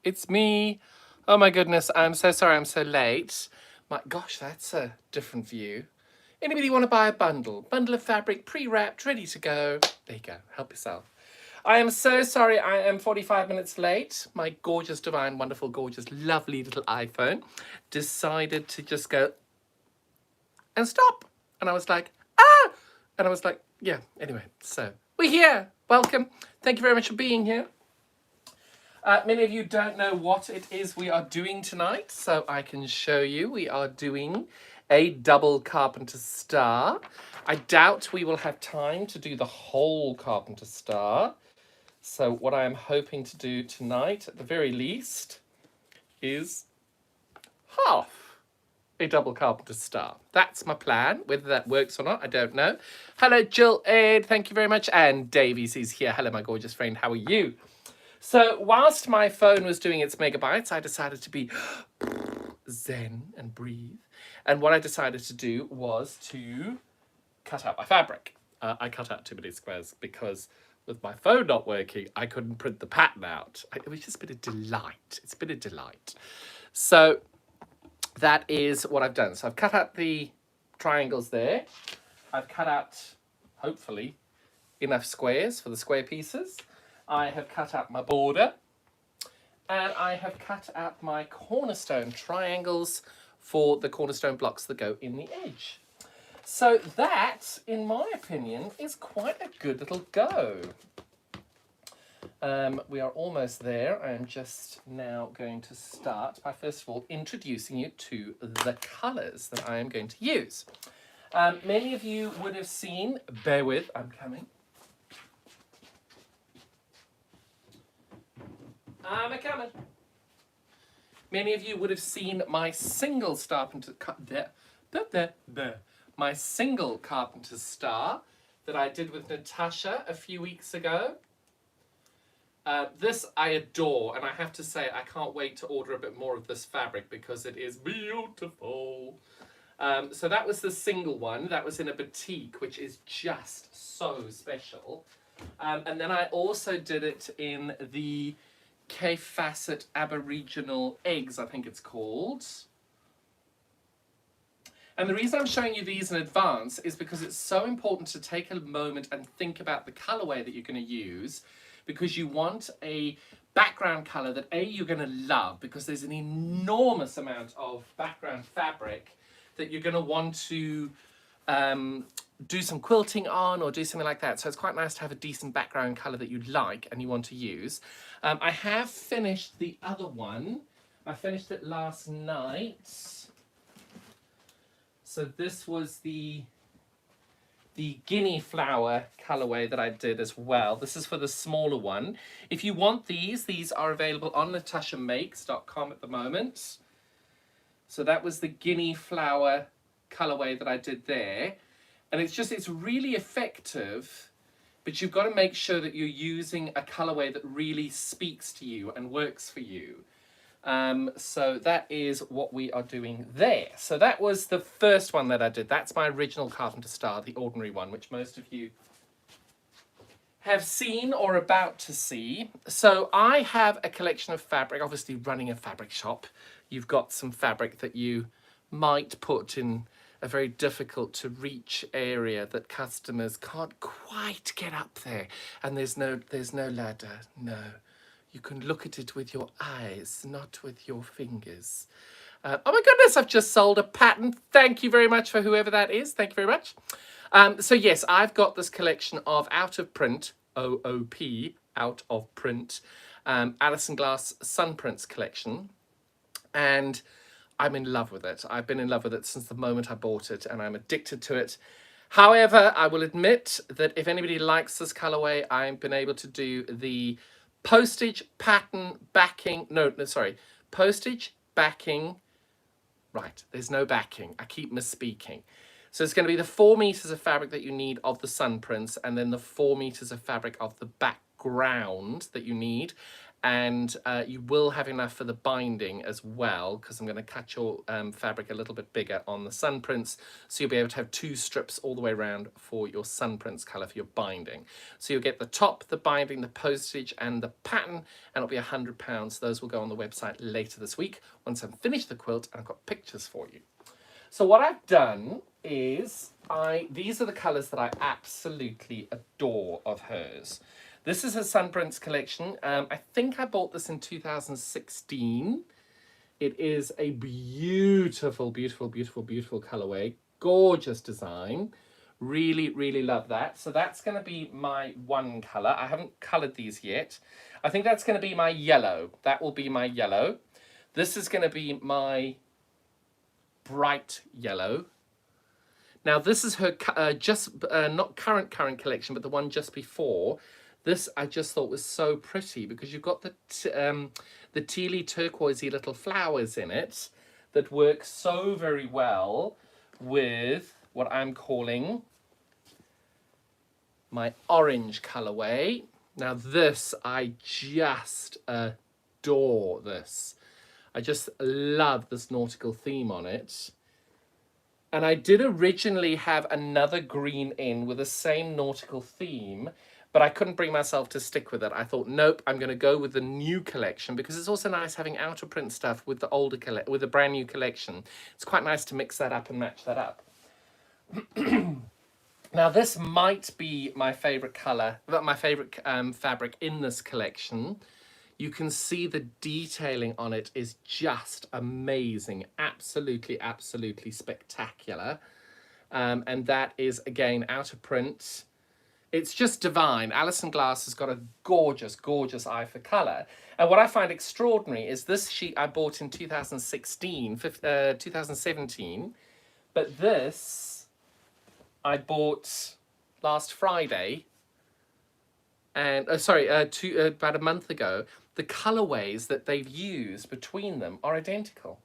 It's me. Oh my goodness, I'm so sorry I'm so late. My gosh, that's a different view. Anybody want to buy a bundle? Bundle of fabric, pre-wrapped, ready to go. There you go, help yourself. I am so sorry I am 45 minutes late. My gorgeous, divine, wonderful, gorgeous, lovely little iPhone decided to just go and stop. And I was like, ah! And I was like, yeah, anyway, so we're here. Welcome. Thank you very much for being here. Many of you don't know what it is we are doing tonight, so I can show you. We are doing a double Carpenter star. I doubt we will have time to do the whole Carpenter star. So what I am hoping to do tonight, at the very least, is half a double Carpenter star. That's my plan. Whether that works or not, I don't know. Hello, Jill Ed. Thank you very much. And Davies is here. Hello, my gorgeous friend. How are you? So whilst my phone was doing its megabytes, I decided to be zen and breathe. And what I decided to do was to cut out my fabric. I cut out too many squares because with my phone not working, I couldn't print the pattern out. It was just been a delight. It's been a delight. So that is what I've done. So I've cut out the triangles there. I've cut out, hopefully, enough squares for the square pieces. I have cut out my border, and I have cut out my cornerstone triangles for the cornerstone blocks that go in the edge. So that, in my opinion, is quite a good little go. We are almost there. I am just now going to start by first of all introducing you to the colours that I am going to use. Many of you would have seen, bear with, I'm coming. I'm coming. Many of you would have seen my single my single Carpenter star that I did with Natasha a few weeks ago. This I adore, and I have to say I can't wait to order a bit more of this fabric because it is beautiful. So that was the single one. That was in a batik, which is just so special. And then I also did it in the K-Facet Aboriginal Eggs, I think it's called. And the reason I'm showing you these in advance is because it's so important to take a moment and think about the colorway that you're going to use, because you want a background color that you're going to love, because there's an enormous amount of background fabric that you're going to want to do some quilting on or do something like that. So it's quite nice to have a decent background color that you like and you want to use. I have finished the other one. I finished it last night. So this was the guinea flower colorway that I did as well. This is for the smaller one. If you want these are available on natashamakes.com at the moment. So that was the guinea flower colorway that I did there. And it's really effective, but you've got to make sure that you're using a colorway that really speaks to you and works for you. So that is what we are doing there. So that was the first one that I did. That's my original Carpenter star, the ordinary one, which most of you have seen or about to see. So I have a collection of fabric, obviously running a fabric shop. You've got some fabric that you might put in a very difficult to reach area that customers can't quite get up there. And there's no ladder, no. You can look at it with your eyes, not with your fingers. Oh my goodness, I've just sold a pattern. Thank you very much for whoever that is. Thank you very much. So yes, I've got this collection of out of print, OOP, out of print, Alison Glass Sun Prints collection. And I'm in love with it. I've been in love with it since the moment I bought it, and I'm addicted to it. However, I will admit that if anybody likes this colorway, I've been able to do the postage pattern backing, postage backing, right, there's no backing, I keep misspeaking. So it's going to be the 4 meters of fabric that you need of the sun prints, and then the 4 meters of fabric of the background that you need. and you will have enough for the binding as well, because I'm going to cut your fabric a little bit bigger on the sun prints, so you'll be able to have 2 strips all the way around for your sun prints colour for your binding. So you'll get the top, the binding, the postage and the pattern, and it'll be £100. Those will go on the website later this week once I've finished the quilt and I've got pictures for you. So what I've done is, these are the colours that I absolutely adore of hers. This is her Sunprints collection. I think I bought this in 2016. It is a beautiful, beautiful, beautiful, beautiful colorway. Gorgeous design. Really, really love that. So that's going to be my one colour. I haven't coloured these yet. I think that's going to be my yellow. That will be my yellow. This is going to be my bright yellow. Now this is her not current collection, but the one just before. This I just thought was so pretty because you've got the tealy turquoisey little flowers in it that work so very well with what I'm calling my orange colorway. Now this, I just adore this. I just love this nautical theme on it. And I did originally have another green in with the same nautical theme, but I couldn't bring myself to stick with it. I thought, nope, I'm going to go with the new collection, because it's also nice having outer print stuff with the with the brand new collection. It's quite nice to mix that up and match that up. Now this might be my favorite color, my favorite fabric in this collection. You can see the detailing on it is just amazing. Absolutely, absolutely spectacular. And that is, again, outer print. It's just divine. Alison Glass has got a gorgeous, gorgeous eye for colour. And what I find extraordinary is this sheet I bought in 2017. But this I bought last Friday. And, about a month ago. The colorways that they've used between them are identical.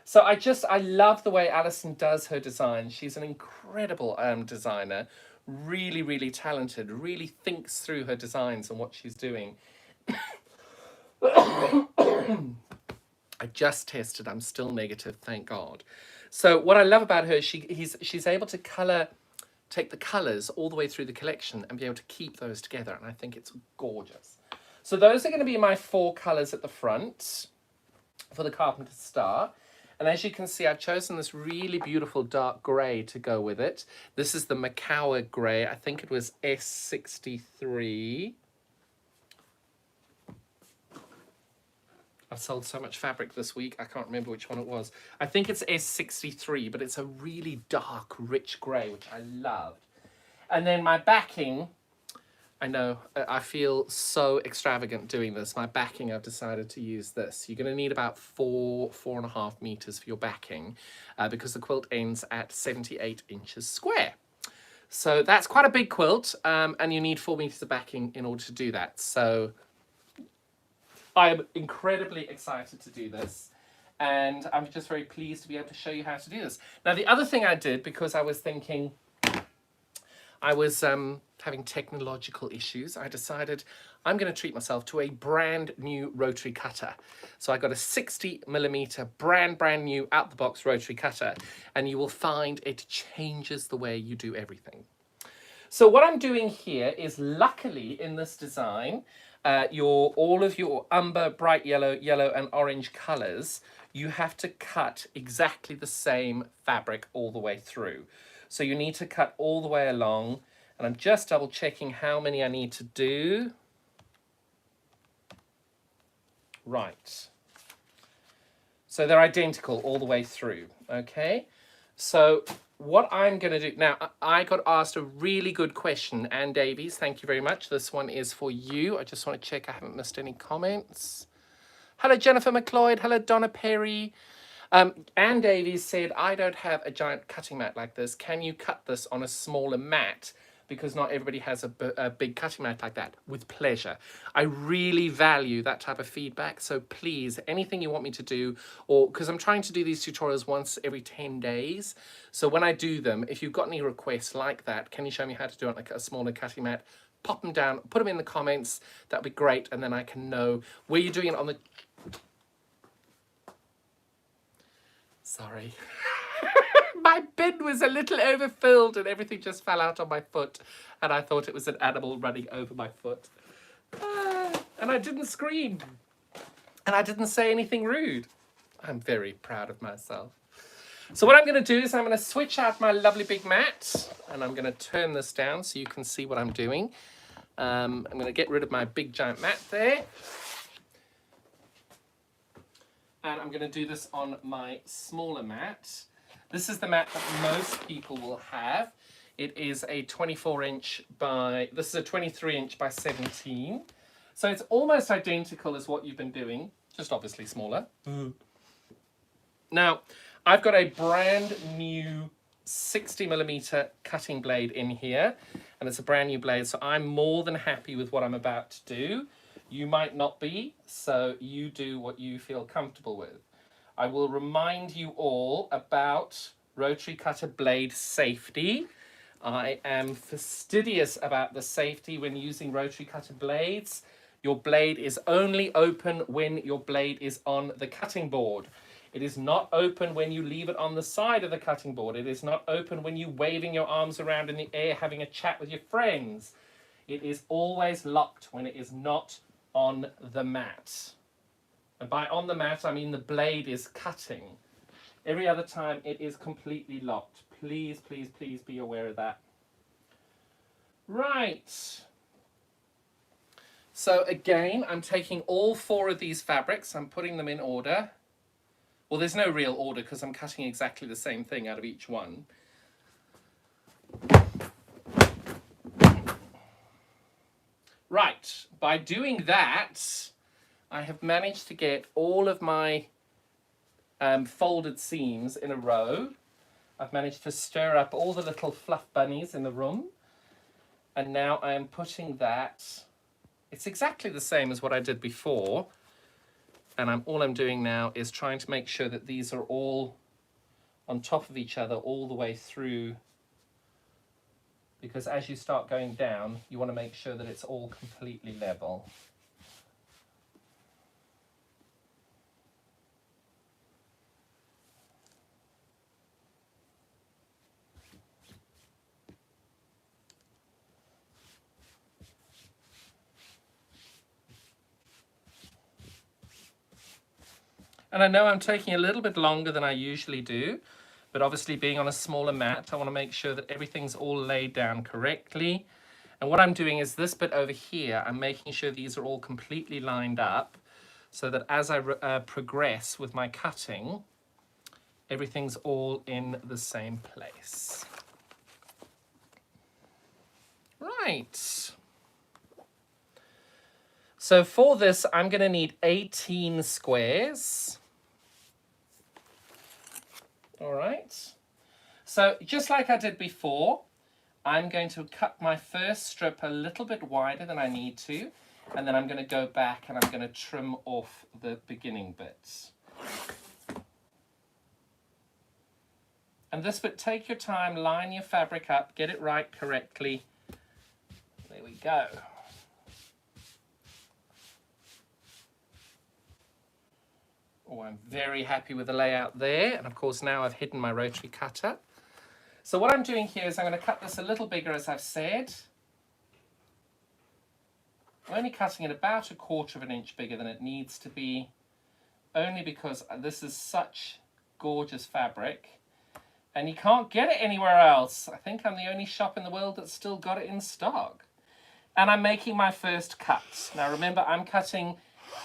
So I love the way Alison does her design. She's an incredible designer, really, really talented, really thinks through her designs and what she's doing. I just tested, I'm still negative, thank God. So what I love about her, she's able to take the colors all the way through the collection and be able to keep those together, and I think it's gorgeous. So those are going to be my 4 colors at the front for the Carpenter Star. And as you can see, I've chosen this really beautiful dark gray to go with it. This is the Macawa gray. I think it was S63. I've sold so much fabric this week, I can't remember which one it was. I think it's S63, but it's a really dark, rich gray, which I loved. And then my backing, I know, I feel so extravagant doing this. My backing, I've decided to use this. You're going to need about 4.5 meters for your backing, because the quilt ends at 78 inches square. So that's quite a big quilt, and you need 4 meters of backing in order to do that. So I am incredibly excited to do this, and I'm just very pleased to be able to show you how to do this. Now, the other thing I did, because I was thinking, I was having technological issues, I decided I'm going to treat myself to a brand new rotary cutter. So I got a 60mm brand new out the box rotary cutter, and you will find it changes the way you do everything. So what I'm doing here is, luckily in this design, all of your umber, bright yellow, yellow and orange colors, you have to cut exactly the same fabric all the way through. So you need to cut all the way along, and I'm just double checking how many I need to do. Right. So they're identical all the way through, okay? So what I'm going to do, now I got asked a really good question, Anne Davies, thank you very much. This one is for you. I just want to check I haven't missed any comments. Hello, Jennifer McLeod. Hello, Donna Perry. Anne Davies said, I don't have a giant cutting mat like this. Can you cut this on a smaller mat? Because not everybody has a big cutting mat like that. With pleasure. I really value that type of feedback. So please, anything you want me to do, or because I'm trying to do these tutorials once every 10 days. So when I do them, if you've got any requests like that, can you show me how to do it on like a smaller cutting mat? pop them down, put them in the comments. That'd be great, and then I can know where you're doing it on the... Sorry. My bin was a little overfilled and everything just fell out on my foot, and I thought it was an animal running over my foot. And I didn't scream. And I didn't say anything rude. I'm very proud of myself. So what I'm going to do is I'm going to switch out my lovely big mat, and I'm going to turn this down so you can see what I'm doing. I'm going to get rid of my big giant mat there. And I'm going to do this on my smaller mat. This is the mat that most people will have. It is a 24-inch by, this is a 23-inch by 17. So it's almost identical as what you've been doing, just obviously smaller. Now, I've got a brand new 60mm cutting blade in here, and it's a brand new blade, so I'm more than happy with what I'm about to do. You might not be, so you do what you feel comfortable with. I will remind you all about rotary cutter blade safety. I am fastidious about the safety when using rotary cutter blades. Your blade is only open when your blade is on the cutting board. It is not open when you leave it on the side of the cutting board. It is not open when you're waving your arms around in the air having a chat with your friends. It is always locked when it is not on the mat. And by on the mat, I mean the blade is cutting. Every other time, it is completely locked. Please, please, please be aware of that. Right. So again, I'm taking all 4 of these fabrics. I'm putting them in order. Well, there's no real order because I'm cutting exactly the same thing out of each one. Right. By doing that, I have managed to get all of my folded seams in a row. I've managed to stir up all the little fluff bunnies in the room. And now I am putting that, it's exactly the same as what I did before. And all I'm doing now is trying to make sure that these are all on top of each other all the way through. Because as you start going down, you want to make sure that it's all completely level. And I know I'm taking a little bit longer than I usually do, but obviously being on a smaller mat, I want to make sure that everything's all laid down correctly. And what I'm doing is this bit over here, I'm making sure these are all completely lined up so that as I progress with my cutting, everything's all in the same place. Right. So for this, I'm going to need 18 squares. All right. So just like I did before, I'm going to cut my first strip a little bit wider than I need to, and then I'm going to go back and I'm going to trim off the beginning bits. And this bit, take your time, line your fabric up, get it right correctly. There we go. Oh, I'm very happy with the layout there. And of course, now I've hidden my rotary cutter. So what I'm doing here is I'm going to cut this a little bigger, as I've said. I'm only cutting it about 1/4 of an inch bigger than it needs to be, only because this is such gorgeous fabric. And you can't get it anywhere else. I think I'm the only shop in the world that's still got it in stock. And I'm making my first cut. Now remember, I'm cutting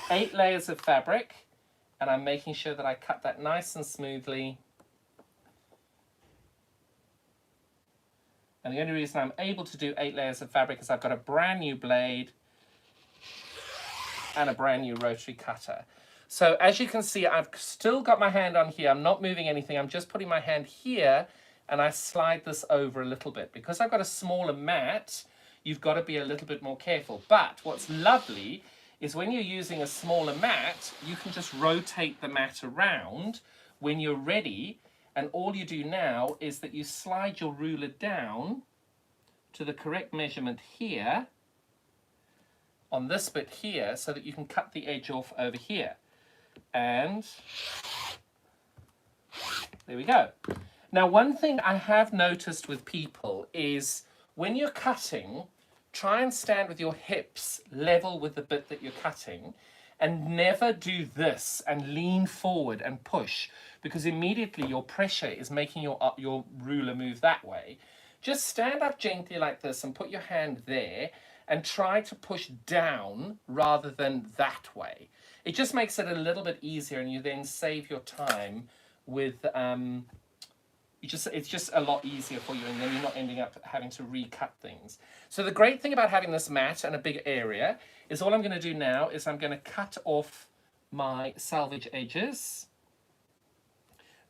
8 layers of fabric. And I'm making sure that I cut that nice and smoothly. And the only reason I'm able to do 8 layers of fabric is I've got a brand new blade and a brand new rotary cutter. So as you can see, I've still got my hand on here. I'm not moving anything. I'm just putting my hand here and I slide this over a little bit. Because I've got a smaller mat, you've got to be a little bit more careful. But what's lovely is when you're using a smaller mat, you can just rotate the mat around when you're ready. And all you do now is that you slide your ruler down to the correct measurement here. on this bit here so that you can cut the edge off over here. And there we go. Now, one thing I have noticed with people is when you're cutting, try and stand with your hips level with the bit that you're cutting, and never do this and lean forward and push, because immediately your pressure is making your ruler move that way. Just stand up gently like this and put your hand there and try to push down rather than that way. It just makes it a little bit easier, and you then save your time with it's just a lot easier for you, and then you're not ending up having to recut things. So the great thing about having this mat and a big area is all I'm going to do now is I'm going to cut off my salvage edges,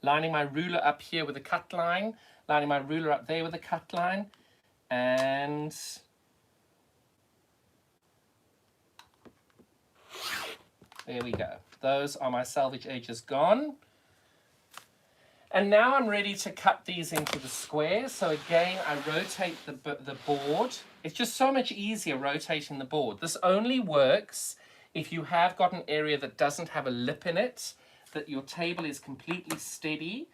lining my ruler up here with a cut line, lining my ruler up there with a cut line, and there we go. Those are my salvage edges gone. And now I'm ready to cut these into the squares. So again, I rotate the board. It's just so much easier rotating the board. This only works if you have got an area that doesn't have a lip in it, that your table is completely steady,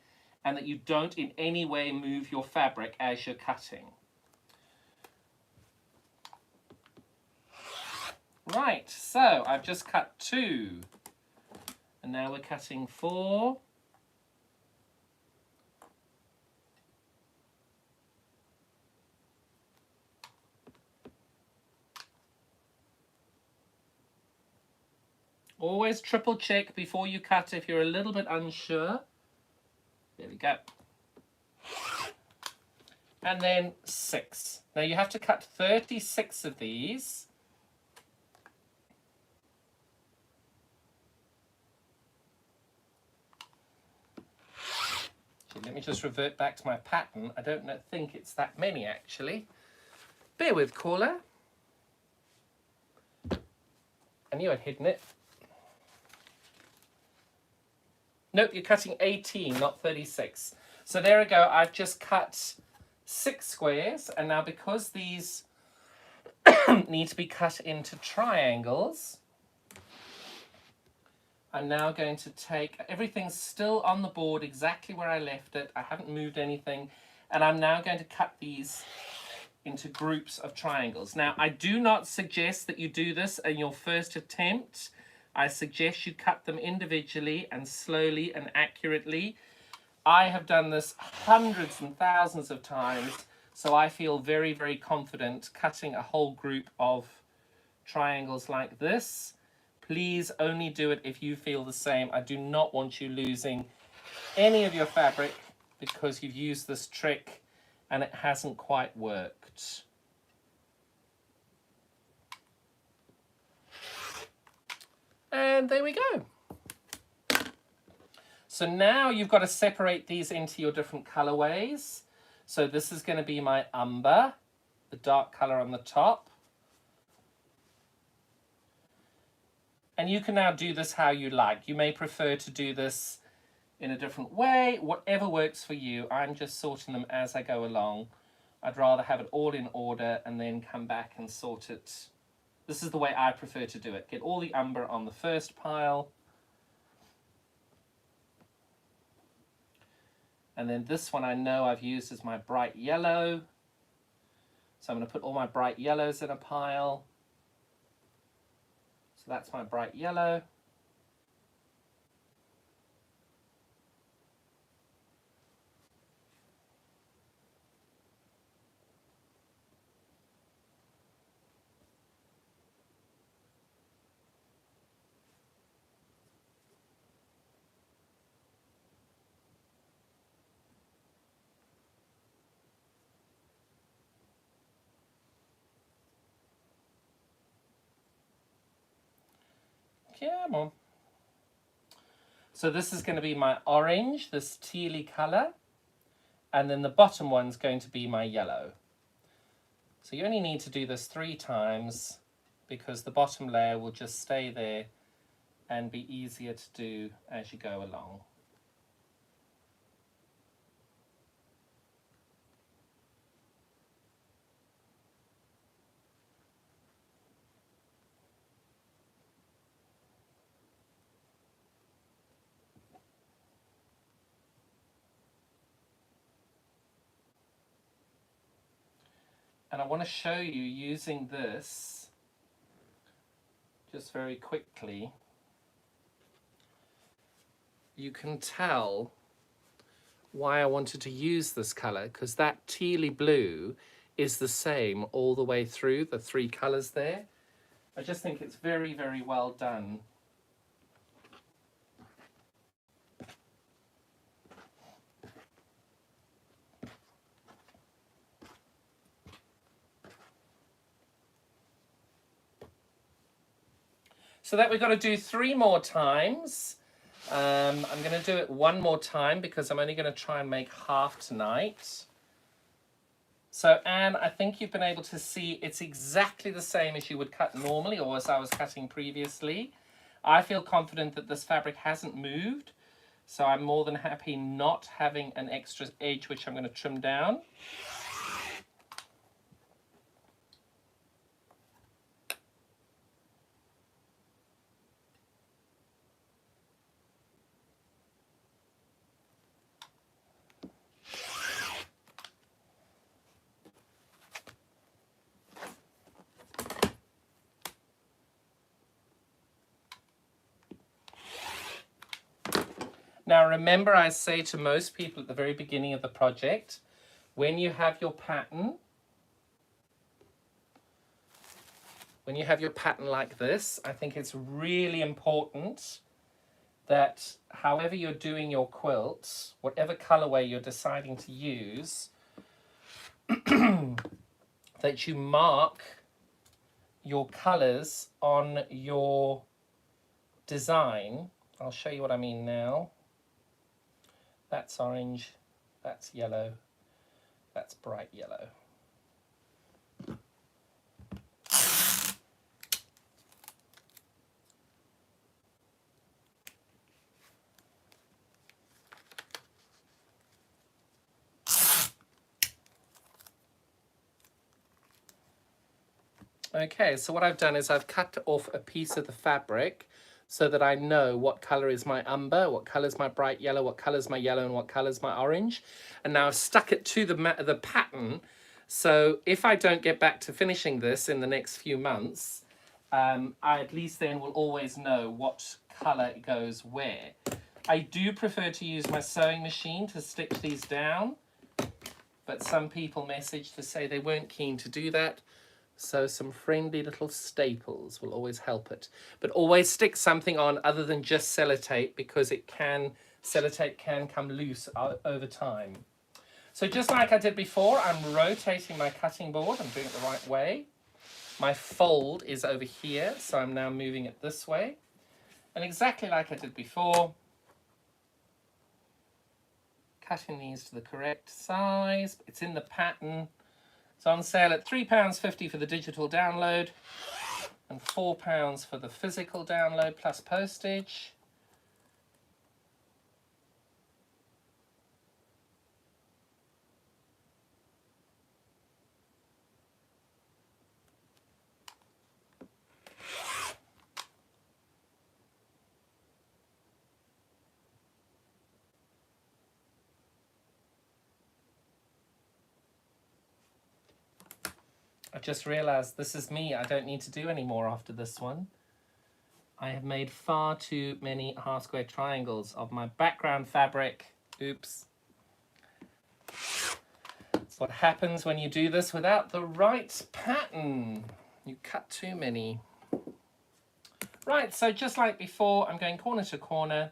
and that you don't in any way move your fabric as you're cutting. Right, so I've just cut 2. And now we're cutting 4. Always triple check before you cut if you're a little bit unsure. There we go. And then 6. Now you have to cut 36 of these. So let me just revert back to my pattern. I don't think it's that many actually. Bear with, caller. I knew I'd hidden it. Nope, you're cutting 18, not 36. So there we go. I've just cut 6 squares, and now because these need to be cut into triangles, I'm now going to take, everything's still on the board exactly where I left it. I haven't moved anything, and I'm now going to cut these into groups of triangles. Now, I do not suggest that you do this in your first attempt. I suggest you cut them individually and slowly and accurately. I have done this hundreds and thousands of times, so I feel very, very confident cutting a whole group of triangles like this. Please only do it if you feel the same. I do not want you losing any of your fabric because you've used this trick and it hasn't quite worked. And there we go. So now you've got to separate these into your different colorways. So this is going to be my umber, the dark color on the top. And you can now do this how you like. You may prefer to do this in a different way, whatever works for you. I'm just sorting them as I go along. I'd rather have it all in order and then come back and sort it. This is the way I prefer to do it. Get all the umber on the first pile. And then this one I know I've used as my bright yellow. So I'm going to put all my bright yellows in a pile. So that's my bright yellow. Come on. So this is going to be my orange, this tealy color, and then the bottom one's going to be my yellow. So you only need to do this 3 times because the bottom layer will just stay there and be easier to do as you go along. And I want to show you using this just very quickly. You can tell why I wanted to use this color, because that tealy blue is the same all the way through the three colors there. I just think it's very, very well done. So that we've got to do 3 more times. I'm going to do it 1 more time because I'm only going to try and make half tonight. So Anne, I think you've been able to see it's exactly the same as you would cut normally, or as I was cutting previously. I feel confident that this fabric hasn't moved, so I'm more than happy not having an extra edge which I'm going to trim down. Now remember, I say to most people at the very beginning of the project, when you have your pattern, like this, I think it's really important that however you're doing your quilt, whatever colorway you're deciding to use, that you mark your colors on your design. I'll show you what I mean now. That's orange, that's yellow, that's bright yellow. Okay, so what I've done is I've cut off a piece of the fabric so that I know what color is my umber, what color is my bright yellow, what color is my yellow, and what color is my orange. And now I've stuck it to the pattern. So if I don't get back to finishing this in the next few months, I at least then will always know what color goes where. I do prefer to use my sewing machine to stitch these down, but some people message to say they weren't keen to do that. So some friendly little staples will always help it. But always stick something on other than just sellotape, because sellotape can come loose over time. So just like I did before, I'm rotating my cutting board. I'm doing it the right way. My fold is over here, so I'm now moving it this way. And exactly like I did before, cutting these to the correct size. It's in the pattern. It's on sale at £3.50 for the digital download and £4 for the physical download plus postage. I just realized this is me. I don't need to do any more after this one. I have made far too many half square triangles of my background fabric. Oops. That's what happens when you do this without the right pattern. You cut too many. Right, so just like before, I'm going corner to corner.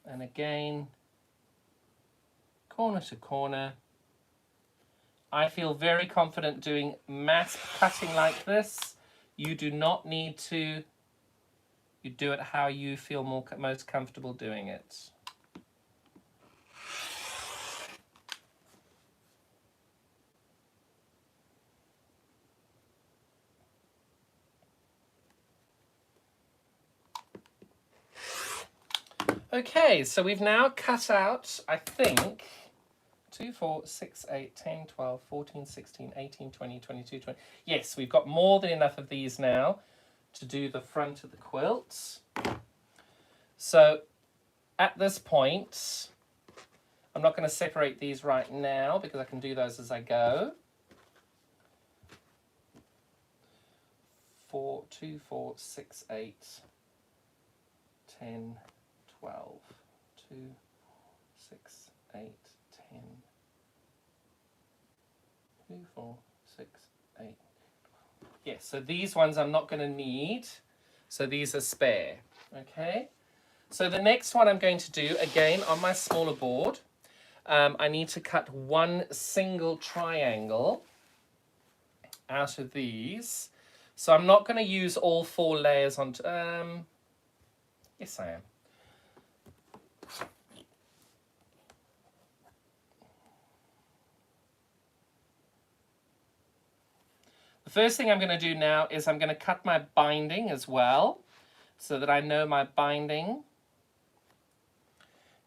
And again, corner to corner. I feel very confident doing mass cutting like this. You do not need to. You do it how you feel most comfortable doing it. Okay, so we've now cut out, I think, 2, 4, 6, 8, 10, 12, 14, 16, 18, 20, 22, 20. Yes, we've got more than enough of these now to do the front of the quilt. So at this point, I'm not going to separate these right now because I can do those as I go. 4, 2, 4, 6, 8, 10, 12, 2, 6, 8, 10, 2, 4, 6, 8. Yes, so these ones I'm not going to need. So these are spare. Okay. So the next one I'm going to do, again, on my smaller board, I need to cut one single triangle out of these. So I'm not going to use all 4 layers on... yes, I am. The first thing I'm going to do now is I'm going to cut my binding as well, so that I know my binding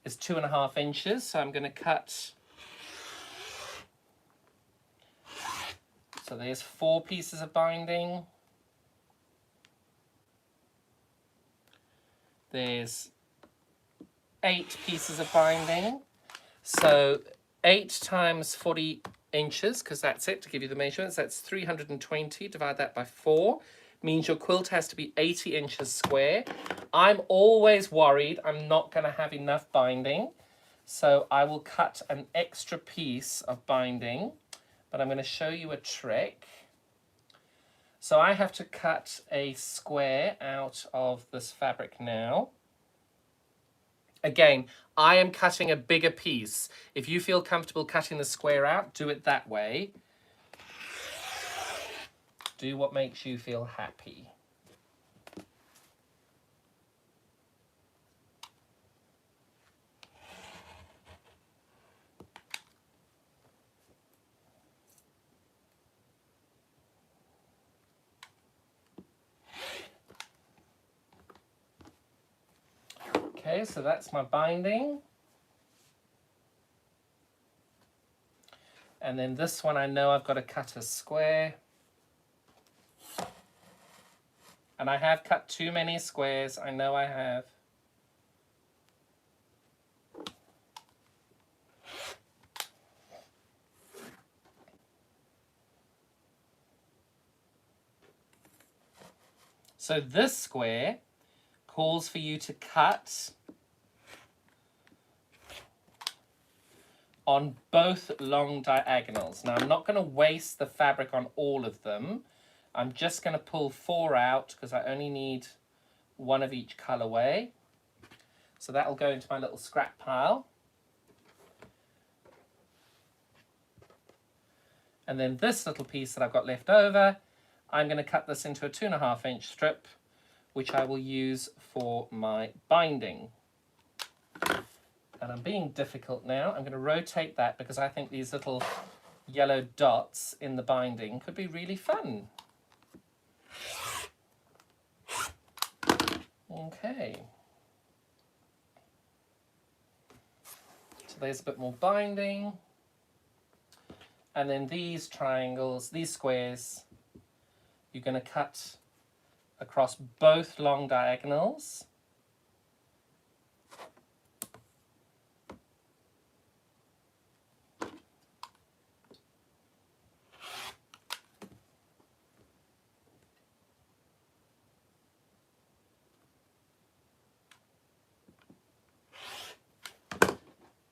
is 2.5 inches. So I'm going to cut... So there's 4 pieces of binding. There's 8 pieces of binding. So 8 times 40 inches, because that's it, to give you the measurements. That's 320. Divide that by 4. Means your quilt has to be 80 inches square. I'm always worried I'm not going to have enough binding. So I will cut an extra piece of binding. But I'm going to show you a trick. So I have to cut a square out of this fabric now. Again, I am cutting a bigger piece. If you feel comfortable cutting the square out, do it that way. Do what makes you feel happy. Okay, so that's my binding. And then this one I know I've got to cut a square. And I have cut too many squares, I know I have. So this square calls for you to cut on both long diagonals. Now I'm not going to waste the fabric on all of them. I'm just going to pull 4 out because I only need 1 of each colorway. So that'll go into my little scrap pile. And then this little piece that I've got left over, I'm going to cut this into a 2.5 inch strip, which I will use for my binding. And I'm being difficult now. I'm going to rotate that because I think these little yellow dots in the binding could be really fun. Okay. So there's a bit more binding. And then these triangles, these squares, you're going to cut across both long diagonals.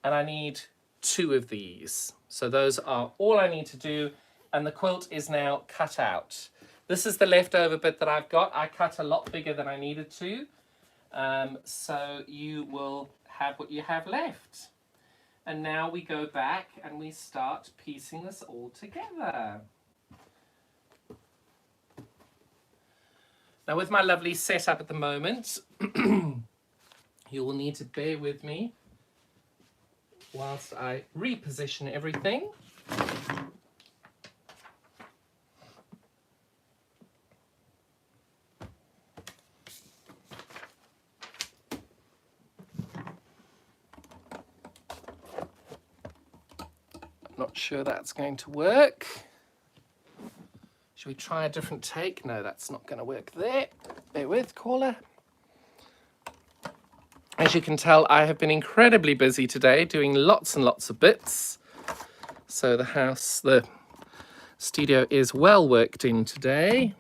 And I need 2 of these. So those are all I need to do. And the quilt is now cut out. This is the leftover bit that I've got. I cut a lot bigger than I needed to. So you will have what you have left. And now we go back and we start piecing this all together. Now with my lovely setup at the moment, you will need to bear with me whilst I reposition everything. Not sure that's going to work. Should we try a different take? No, that's not going to work there. Bear with, caller. As you can tell, I have been incredibly busy today doing lots and lots of bits. So the studio is well worked in today.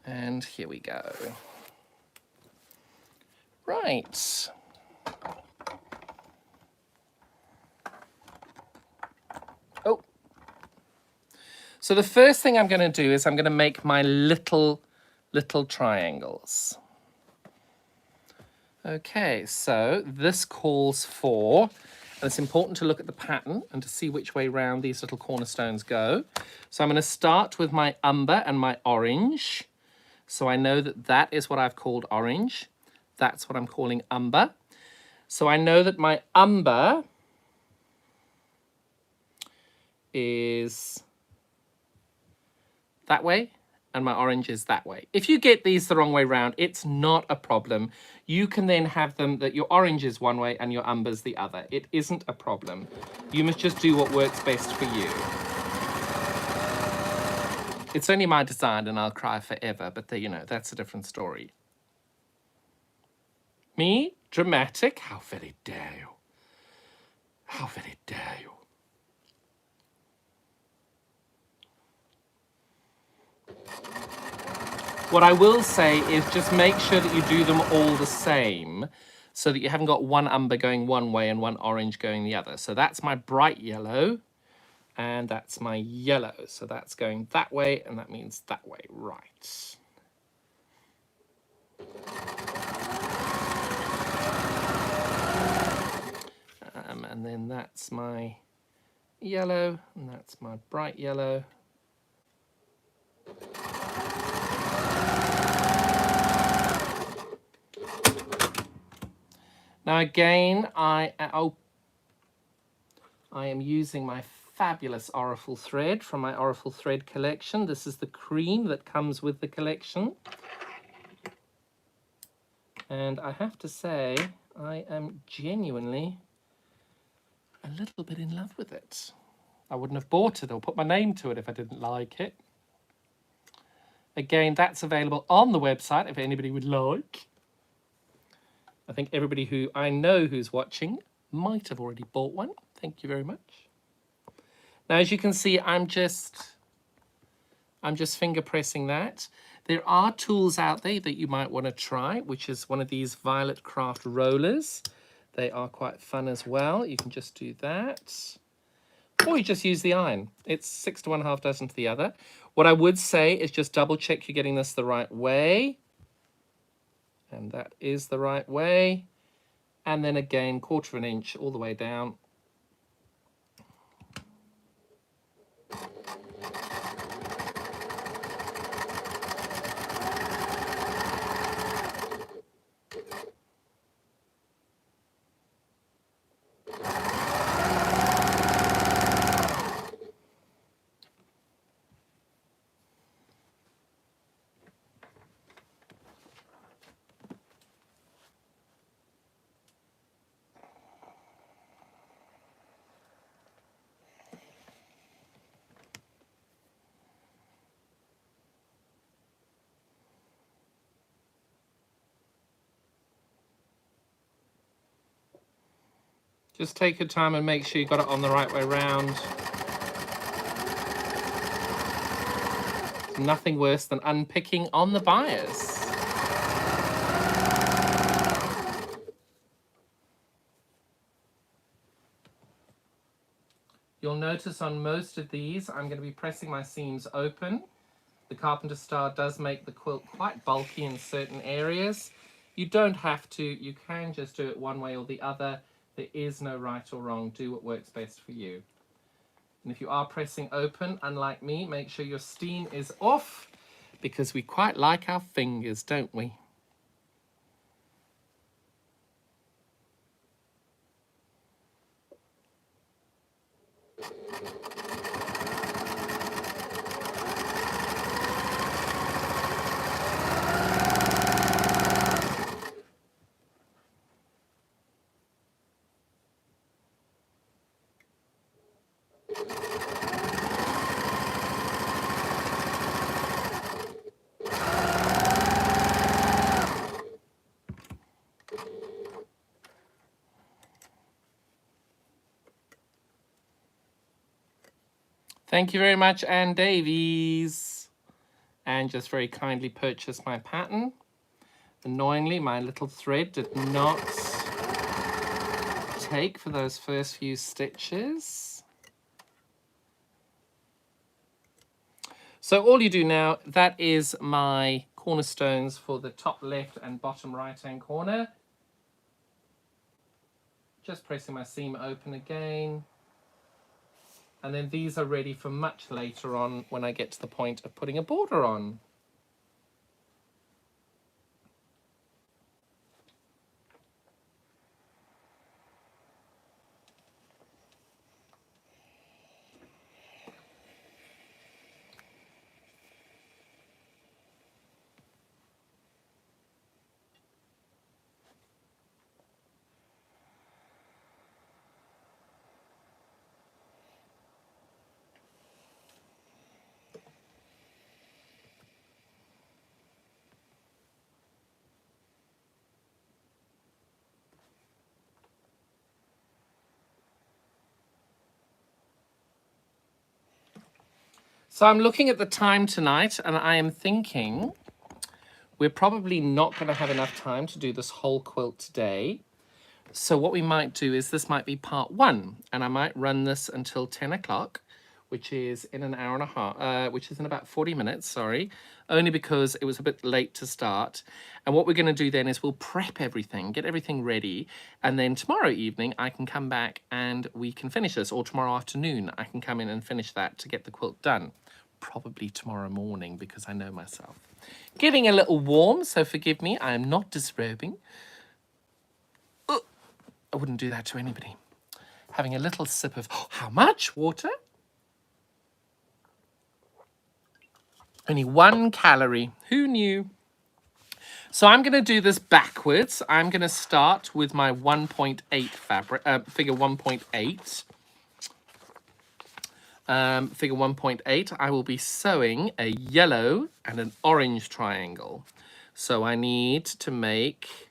And here we go. Right. Oh. So the first thing I'm going to do is I'm going to make my little triangles. Okay, so this calls for, and it's important to look at the pattern and to see which way round these little cornerstones go. So I'm going to start with my umber and my orange. So I know that that is what I've called orange. That's what I'm calling umber. So I know that my umber is that way and my orange is that way. If you get these the wrong way round, it's not a problem. You can then have them that your orange is one way and your umber's the other. It isn't a problem. You must just do what works best for you. It's only my design and I'll cry forever, but you know, that's a different story. Me? Dramatic? How very dare you? How very dare you? What I will say is just make sure that you do them all the same so that you haven't got one umber going one way and one orange going the other. So that's my bright yellow and that's my yellow. So that's going that way and that means that way, right. And then that's my yellow and that's my bright yellow. Now again, I am using my fabulous Orifle thread from my Orifle thread collection. This is the cream that comes with the collection. And I have to say, I am genuinely a little bit in love with it. I wouldn't have bought it or put my name to it if I didn't like it. Again, that's available on the website if anybody would like. I think everybody who I know who's watching might have already bought one. Thank you very much. Now, as you can see, I'm just finger pressing that. There are tools out there that you might want to try, which is one of these Violet Craft rollers. They are quite fun as well. You can just do that. Or you just use the iron. It's 6 to 1/2 dozen to the other. What I would say is just double check you're getting this the right way. And that is the right way. And then again, 1/4 inch all the way down. Just take your time and make sure you got it on the right way round. Nothing worse than unpicking on the bias. You'll notice on most of these, I'm going to be pressing my seams open. The Carpenter Star does make the quilt quite bulky in certain areas. You don't have to, you can just do it one way or the other. There is no right or wrong. Do what works best for you. And if you are pressing open, unlike me, make sure your steam is off because we quite like our fingers, don't we? Thank you very much, Anne Davies. Anne just very kindly purchased my pattern. Annoyingly, my little thread did not take for those first few stitches. So all you do now, that is my cornerstones for the top left and bottom right hand corner. Just pressing my seam open again. And then these are ready for much later on when I get to the point of putting a border on. So I'm looking at the time tonight and I am thinking we're probably not going to have enough time to do this whole quilt today. So what we might do is this might be part 1 and I might run this until 10 o'clock, which is in an hour and a half, which is in about 40 minutes, sorry, only because it was a bit late to start. And what we're going to do then is we'll prep everything, get everything ready, and then tomorrow evening I can come back and we can finish this, or tomorrow afternoon I can come in and finish that to get the quilt done. Probably tomorrow morning because I know myself. Getting a little warm, so forgive me, I am not disrobing. I wouldn't do that to anybody. Having a little sip of, how much water? Only 1 calorie. Who knew? So I'm going to do this backwards. I'm going to start with my 1.8 fabric, figure 1.8. Figure 1.8, I will be sewing a yellow and an orange triangle. So I need to make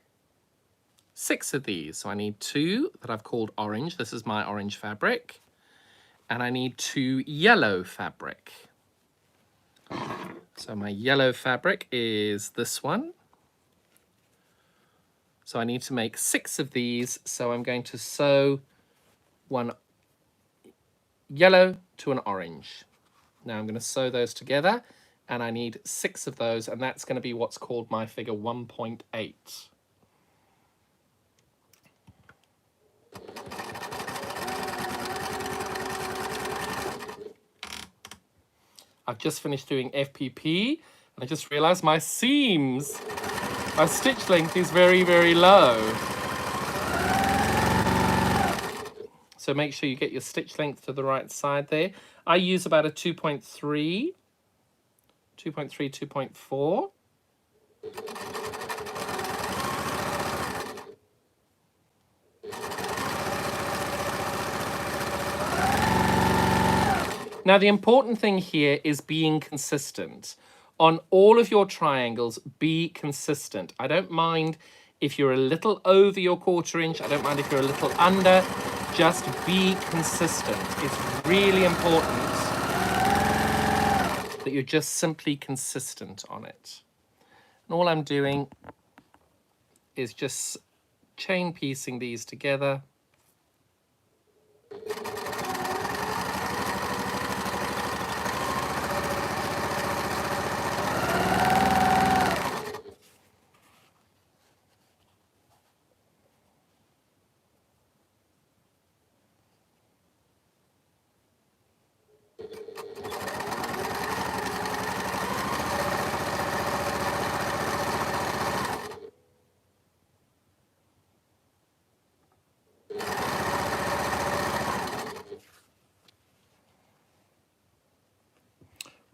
6 of these. So I need 2 that I've called orange. This is my orange fabric. And I need 2 yellow fabric. So my yellow fabric is this one. So I need to make 6 of these. So I'm going to sew 1 yellow to an orange. Now I'm going to sew those together and I need 6 of those, and that's going to be what's called my figure 1.8. I've just finished doing FPP and I just realized my seams, my stitch length is very, very low. So make sure you get your stitch length to the right side there. I use about a 2.3, 2.4. Now, the important thing here is being consistent. On all of your triangles, be consistent. I don't mind if you're a little over your 1/4 inch. I don't mind if you're a little under. Just be consistent. It's really important that you're just simply consistent on it. And all I'm doing is just chain piecing these together.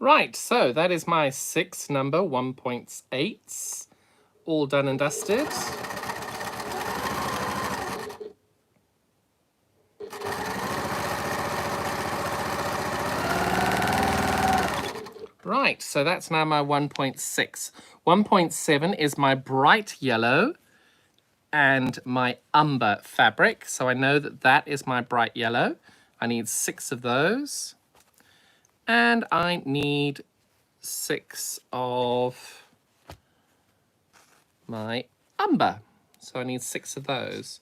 Right, so that is my 6 number 1.8s, all done and dusted. Right, so that's now my 1.6. 1.7 is my bright yellow and my umber fabric. So I know that that is my bright yellow. I need 6 of those. And I need 6 of my umber. So I need 6 of those.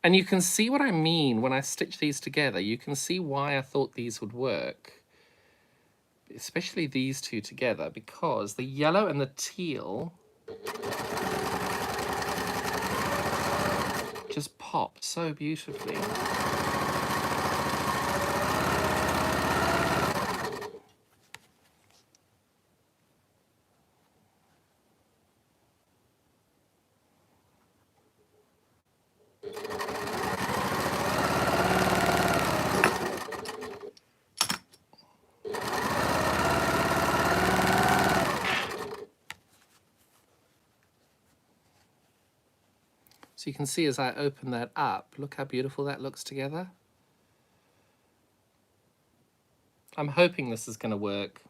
And you can see what I mean when I stitch these together. You can see why I thought these would work, especially these two together, because the yellow and the teal just pop so beautifully. So you can see as I open that up, look how beautiful that looks together. I'm hoping this is going to work.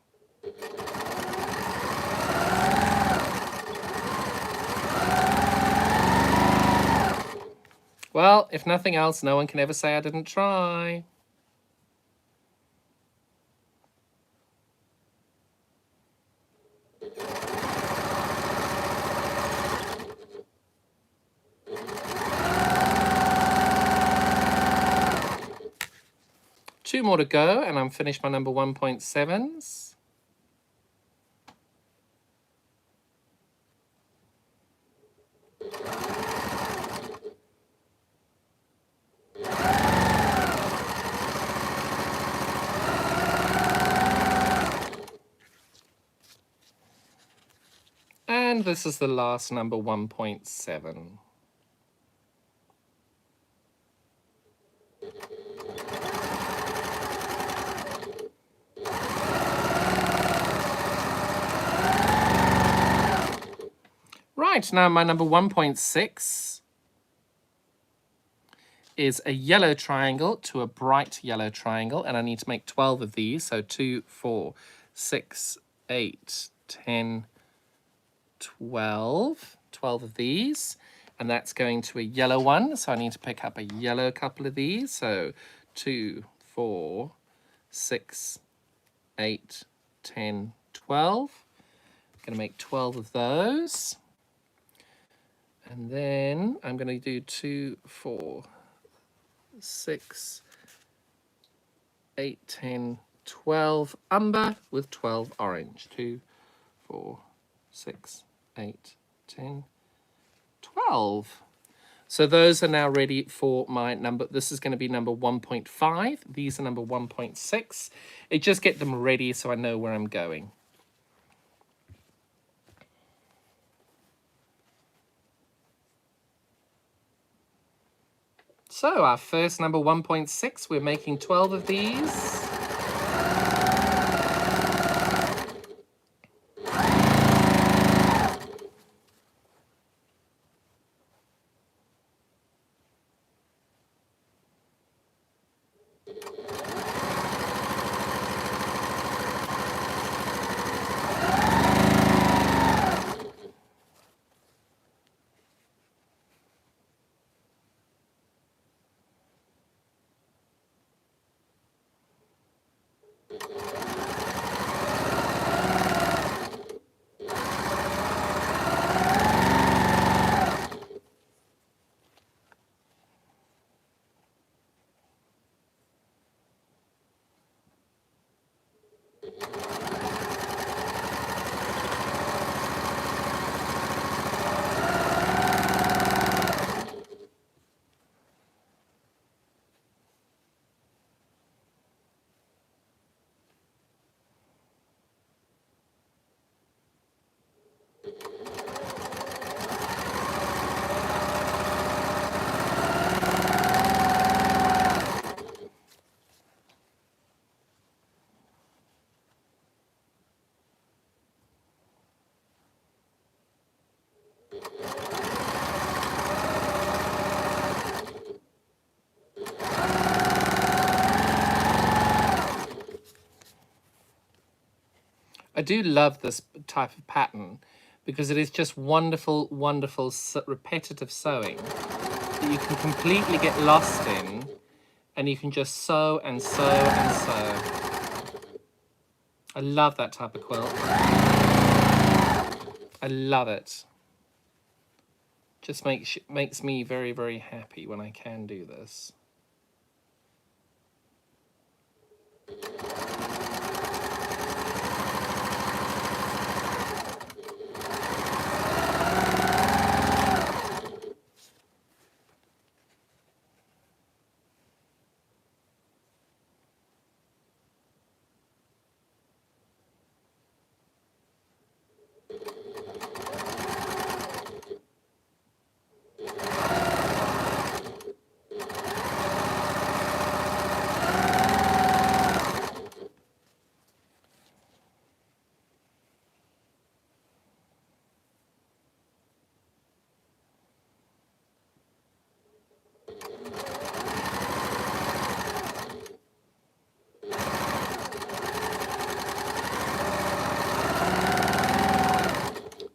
Well, if nothing else, no one can ever say I didn't try. Two more to go, and I'm finished my number 1.7s. And this is the last number 1.7. Right, now my number 1.6 is a yellow triangle to a bright yellow triangle, and I need to make 12 of these. So 2, 4, 6, 8, 10, 12. 12 of these, and that's going to a yellow one. So I need to pick up a yellow couple of these. So 2, 4, 6, 8, 10, 12. I'm going to make 12 of those. And then I'm going to do 2, 4, 6, 8, 10, 12 umber with 12 orange. 2, 4, 6, 8, 10, 12. So those are now ready for my number. This is going to be number 1.5. These are number 1.6. It just get them ready so I know where I'm going. So our first number 1.6, we're making 12 of these. I do love this type of pattern because it is just wonderful, wonderful repetitive sewing that you can completely get lost in, and you can just sew and sew and sew. I love that type of quilt. I love it. Just makes me very, very happy when I can do this.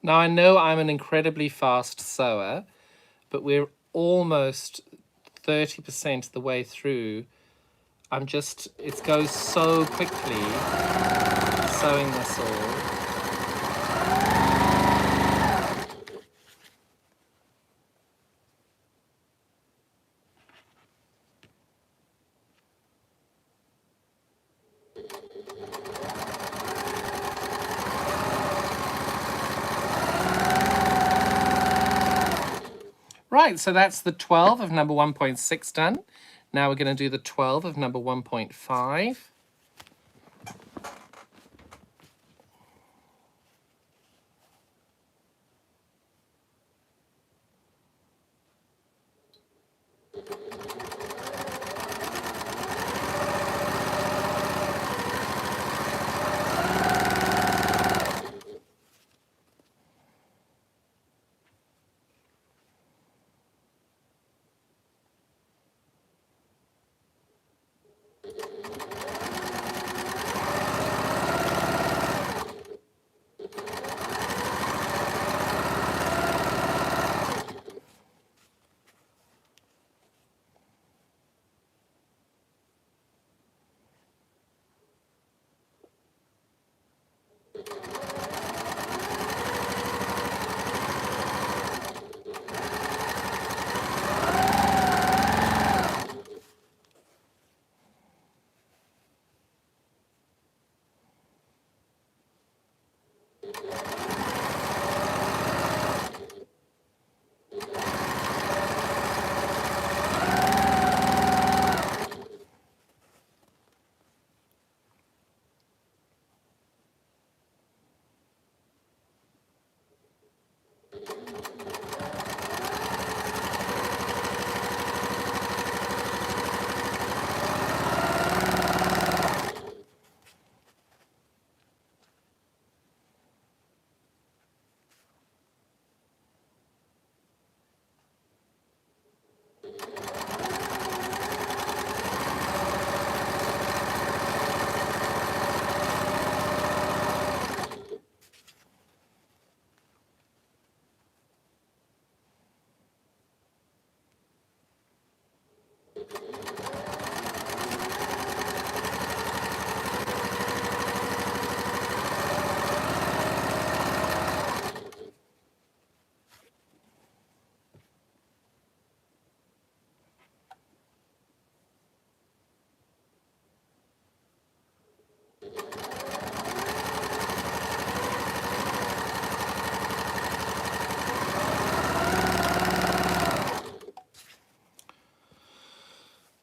Now, I know I'm an incredibly fast sewer, but we're almost 30% of the way through. It goes so quickly sewing this all. Right, so that's the 12 of number 1.6 done. Now we're going to do the 12 of number 1.5.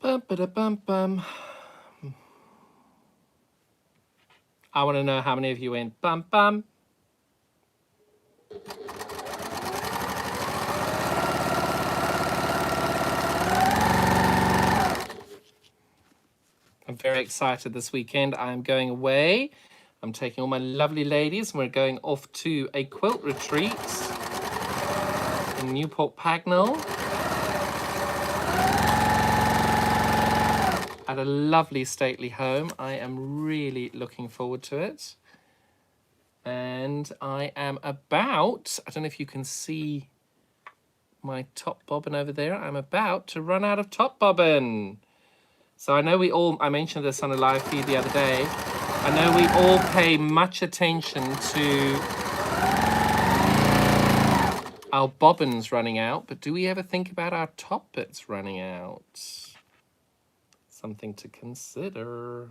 Bum, ba-da, bum, bum. I want to know how many of you went bum bum. I'm very excited this weekend. I'm going away. I'm taking all my lovely ladies and we're going off to a quilt retreat in Newport Pagnell at a lovely stately home. I am really looking forward to it. And I am about, I don't know if you can see my top bobbin over there. I'm about to run out of top bobbin. So I know I mentioned this on a live feed the other day. I know we all pay much attention to our bobbins running out, but do we ever think about our top bits running out? Something to consider.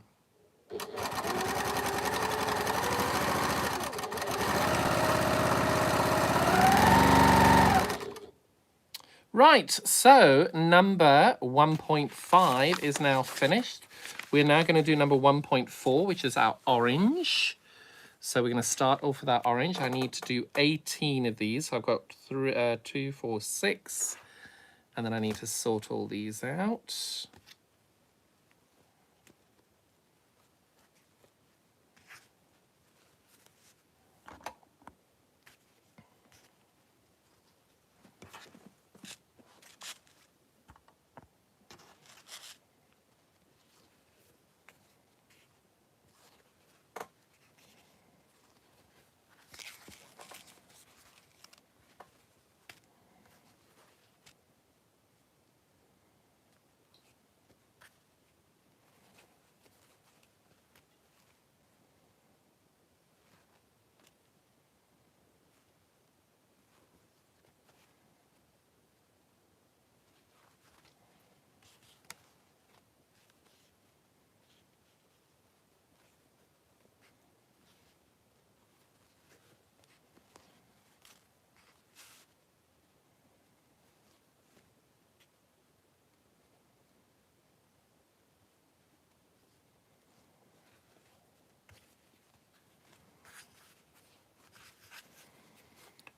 Right, so number 1.5 is now finished. We're now going to do number 1.4, which is our orange. So we're going to start off with our orange. I need to do 18 of these. So I've got 2, 4, 6. And then I need to sort all these out.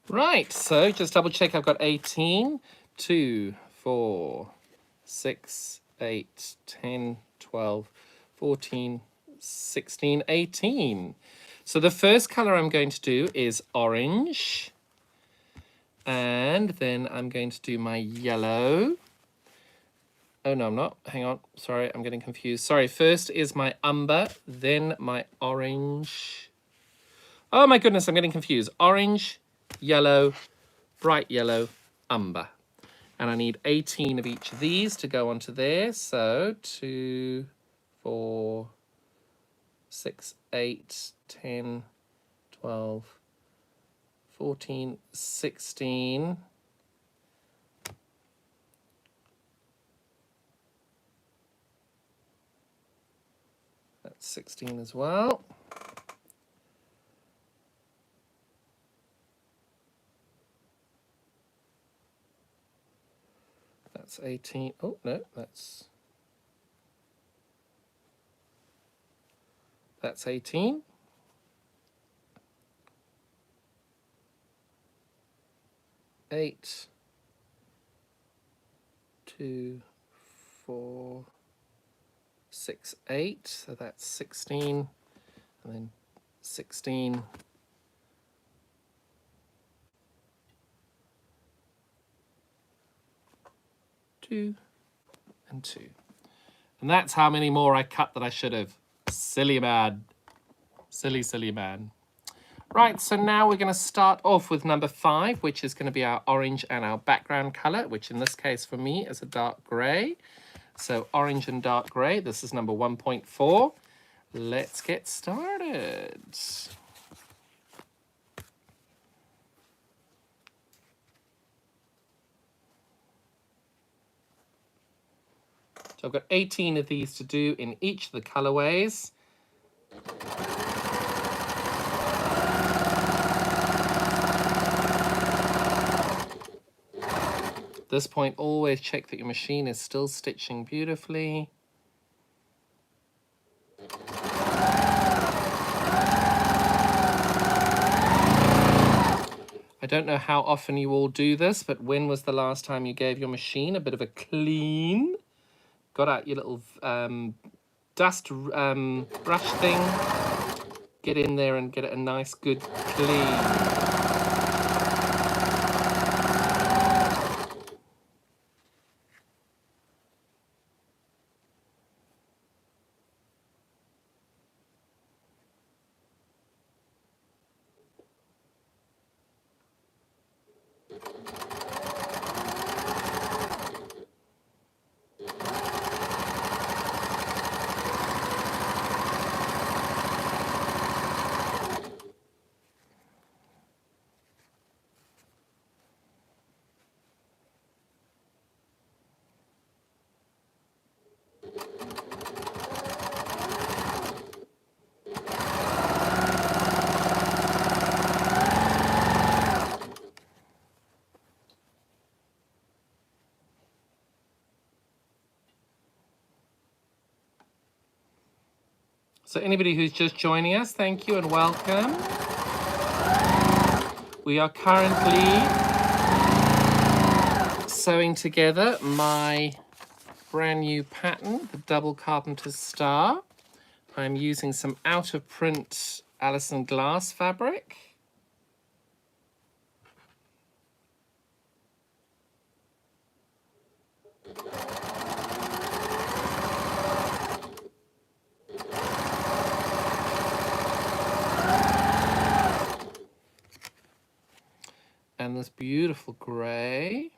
Right, so just double check I've got 18, 2, 4, 6, 8, 10, 12, 14, 16, 18. So the first color I'm going to do is orange. And then I'm going to do my yellow. Oh, no, I'm not. Hang on. Sorry, I'm getting confused. Sorry, first is my umber, then my orange. Oh, my goodness, I'm getting confused. Orange, yellow, bright yellow, umber. And I need 18 of each of these to go onto there. So 2, 4, 6, 8, 10, 12, 14, 16. That's 16 as well. That's 18. Oh, no, that's 18. Eight, 2, 4, 6, 8. So that's 16. And then 16. 2 and 2. And that's how many more I cut that I should have. Silly man. Silly, silly man. Right, so now we're going to start off with number 5, which is going to be our orange and our background color, which in this case for me is a dark gray. So orange and dark gray. This is number 1.4. Let's get started. So I've got 18 of these to do in each of the colorways. At this point, always check that your machine is still stitching beautifully. I don't know how often you all do this, but when was the last time you gave your machine a bit of a clean? Got out your little dust brush thing. Get in there and get it a nice good clean. So anybody who's just joining us, thank you and welcome. We are currently sewing together my brand new pattern, the double Carpenter star. I'm using some out of print Alison Glass fabric. And this beautiful grey.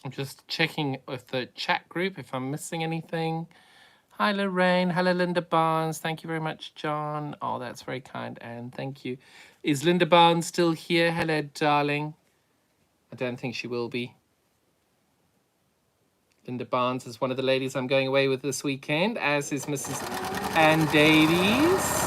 I'm just checking with the chat group if I'm missing anything. Hi, Lorraine. Hello, Linda Barnes. Thank you very much, John. Oh, that's very kind, Anne. Thank you. Is Linda Barnes still here? Hello, darling. I don't think she will be. Linda Barnes is one of the ladies I'm going away with this weekend, as is Mrs. Ann Davies.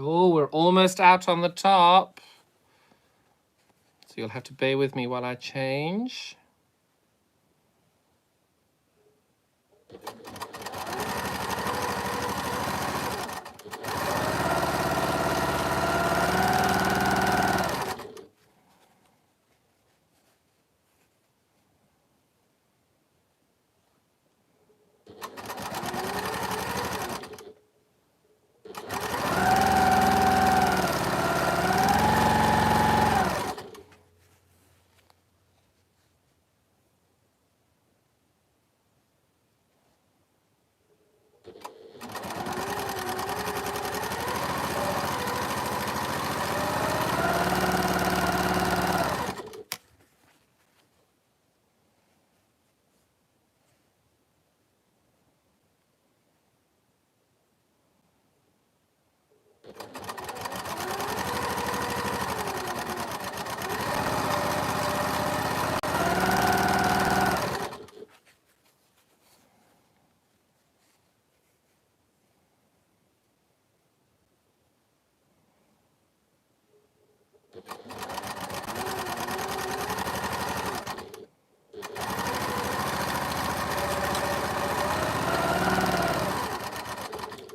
Oh, we're almost out on the top. So you'll have to bear with me while I change.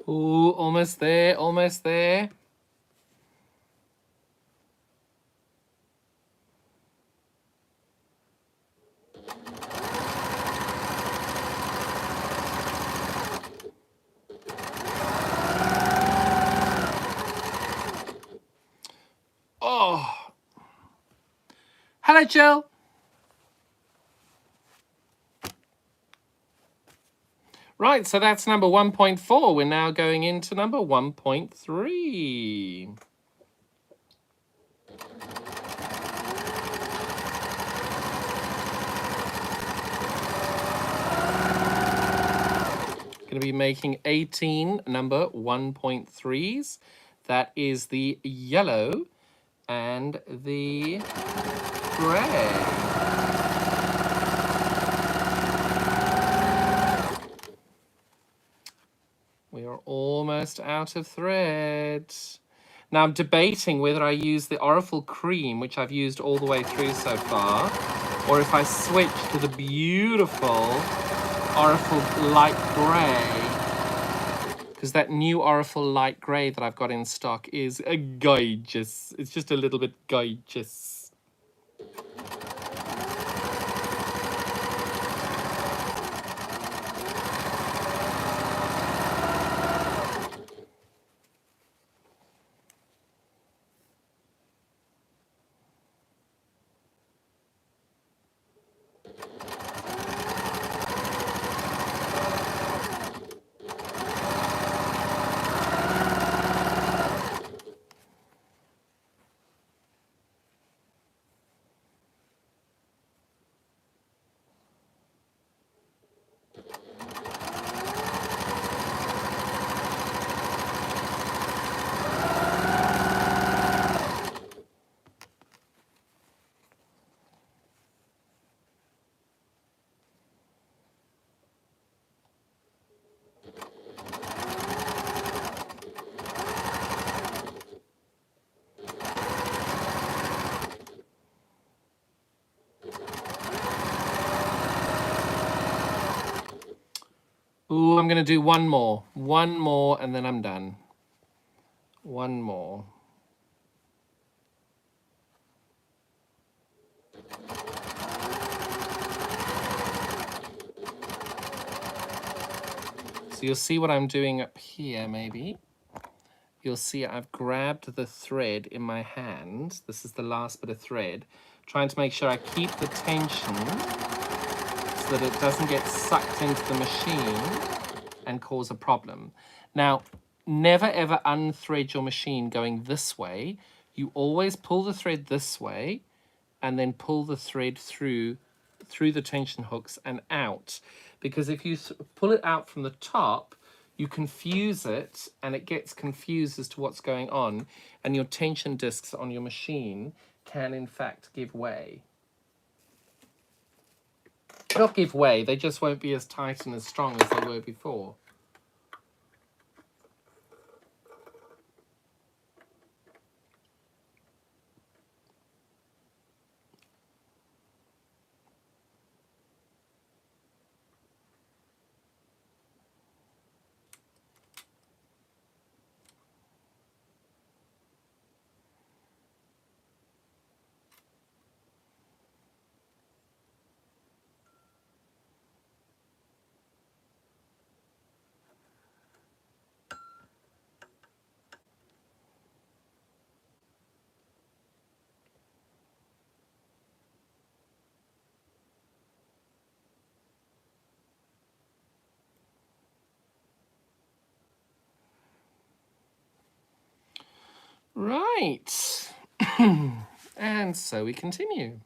Ooh, almost there, almost there. Oh. Hello, Jill. Right, so that's number 1.4. We're now going into number 1.3. Going to be making 18 number 1.3s. That is the yellow and the gray. We are almost out of thread. Now I'm debating whether I use the Oriful Cream, which I've used all the way through so far, or if I switch to the beautiful Oriful Light Grey. Because that new Oriful Light Grey that I've got in stock is gorgeous. It's just a little bit gorgeous. Ooh, I'm going to do one more. One more, and then I'm done. One more. So you'll see what I'm doing up here, maybe. You'll see I've grabbed the thread in my hand. This is the last bit of thread. Trying to make sure I keep the tension so that it doesn't get sucked into the machine and cause a problem. Now, never ever unthread your machine going this way. You always pull the thread this way and then pull the thread through the tension hooks and out. Because if you pull it out from the top, you confuse it and it gets confused as to what's going on, and your tension discs on your machine can in fact give way. Not give way, they just won't be as tight and as strong as they were before. Right. And so we continue.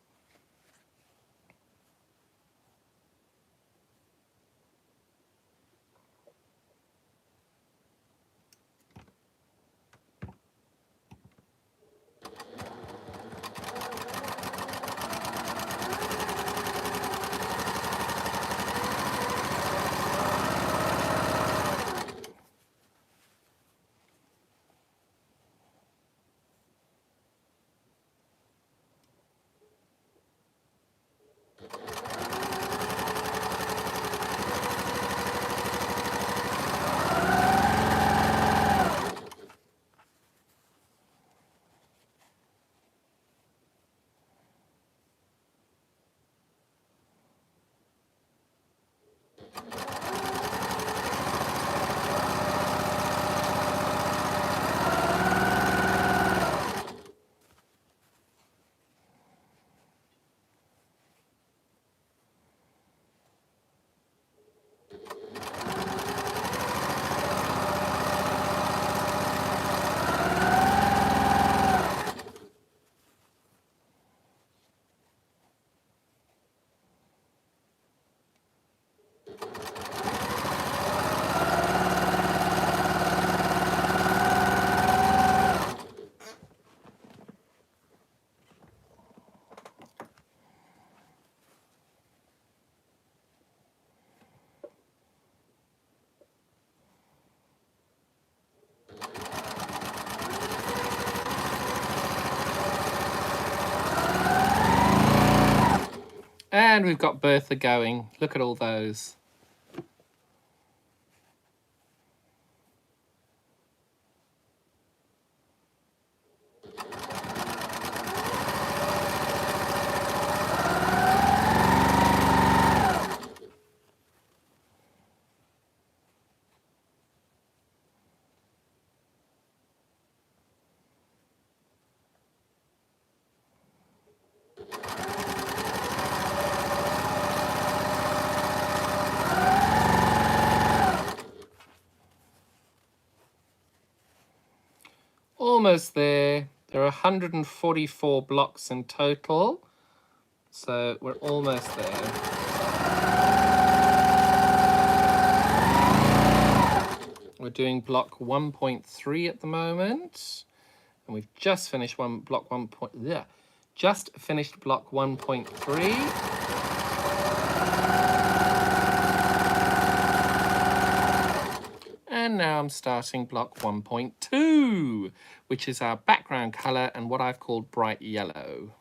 And we've got Bertha going. Look at all those. Almost there. There are 144 blocks in total. So we're almost there. We're doing block 1.3 at the moment. And we've just finished block 1. Yeah, just finished block 1.3. And now I'm starting block 1.2, which is our background color and what I've called bright yellow.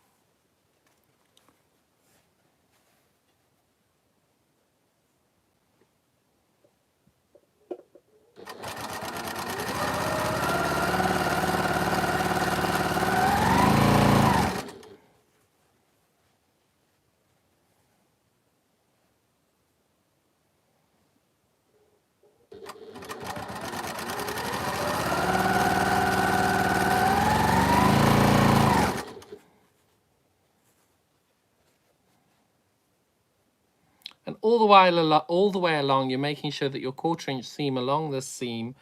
all the way along, you're making sure that your 1/4 inch seam along this seam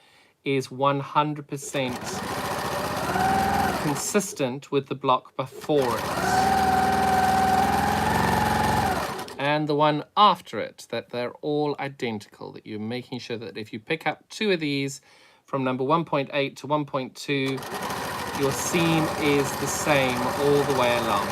is 100% consistent with the block before it. And the one after it, that they're all identical, that you're making sure that if you pick up 2 of these from number 1.8 to 1.2, your seam is the same all the way along.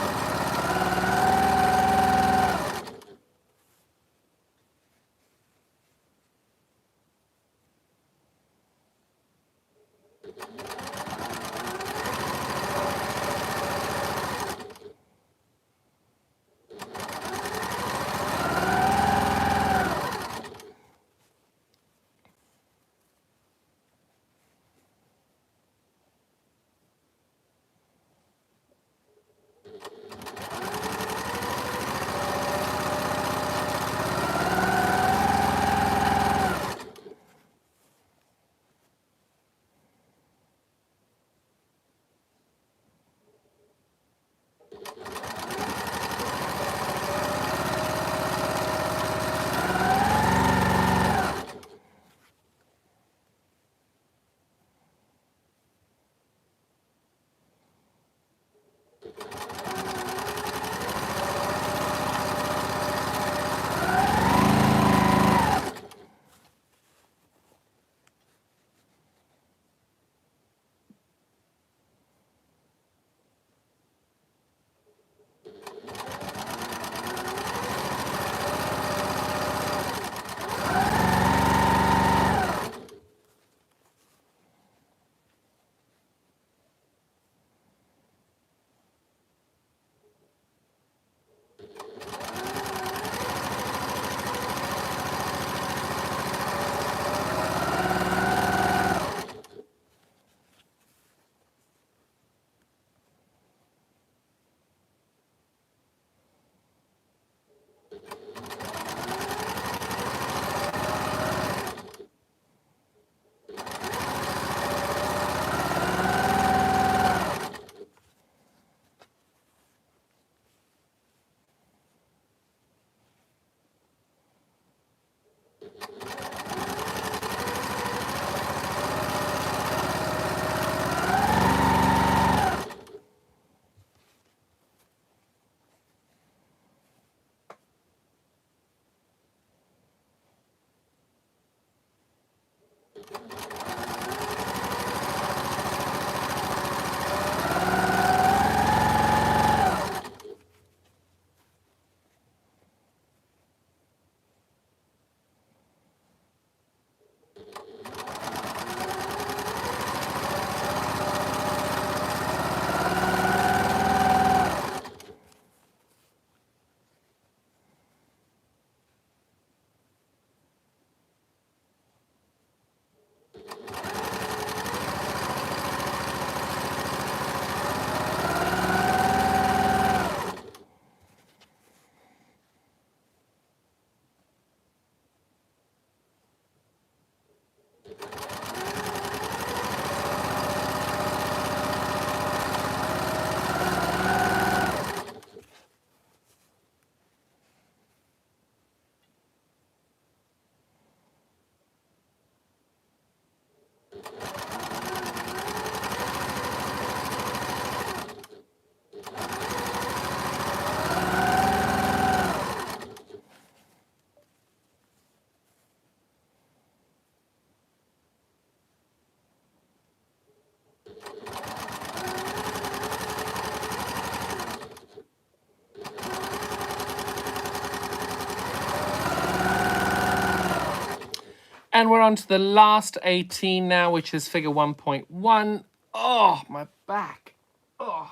And we're on to the last 18 now, which is figure 1.1. Oh, my back. Oh.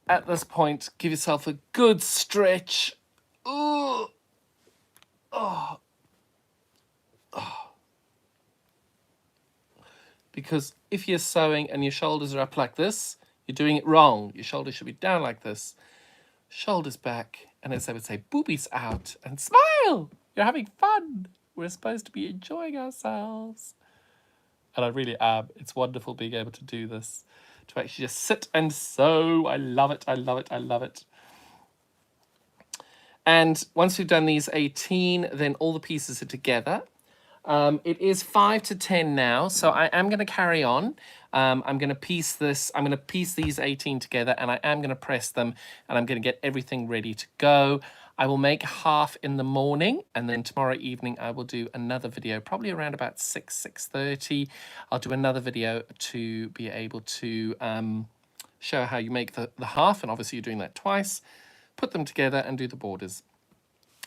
At this point, give yourself a good stretch. Ooh. Oh. Oh. Because if you're sewing and your shoulders are up like this, you're doing it wrong. Your shoulders should be down like this. Shoulders back, and as I would say, boobies out, and smile. You're having fun. We're supposed to be enjoying ourselves. And I really am. It's wonderful being able to do this, to actually just sit and sew. I love it. I love it. I love it. And once we've done these 18, then all the pieces are together. It is 5 to 10 now, so I am going to carry on. I'm going to piece this, I'm going to piece these 18 together, and I am going to press them, and I'm going to get everything ready to go. I will make half in the morning, and then tomorrow evening I will do another video, probably around about 6:30. I'll do another video to be able to show how you make the half, and obviously you're doing that twice. Put them together and do the borders.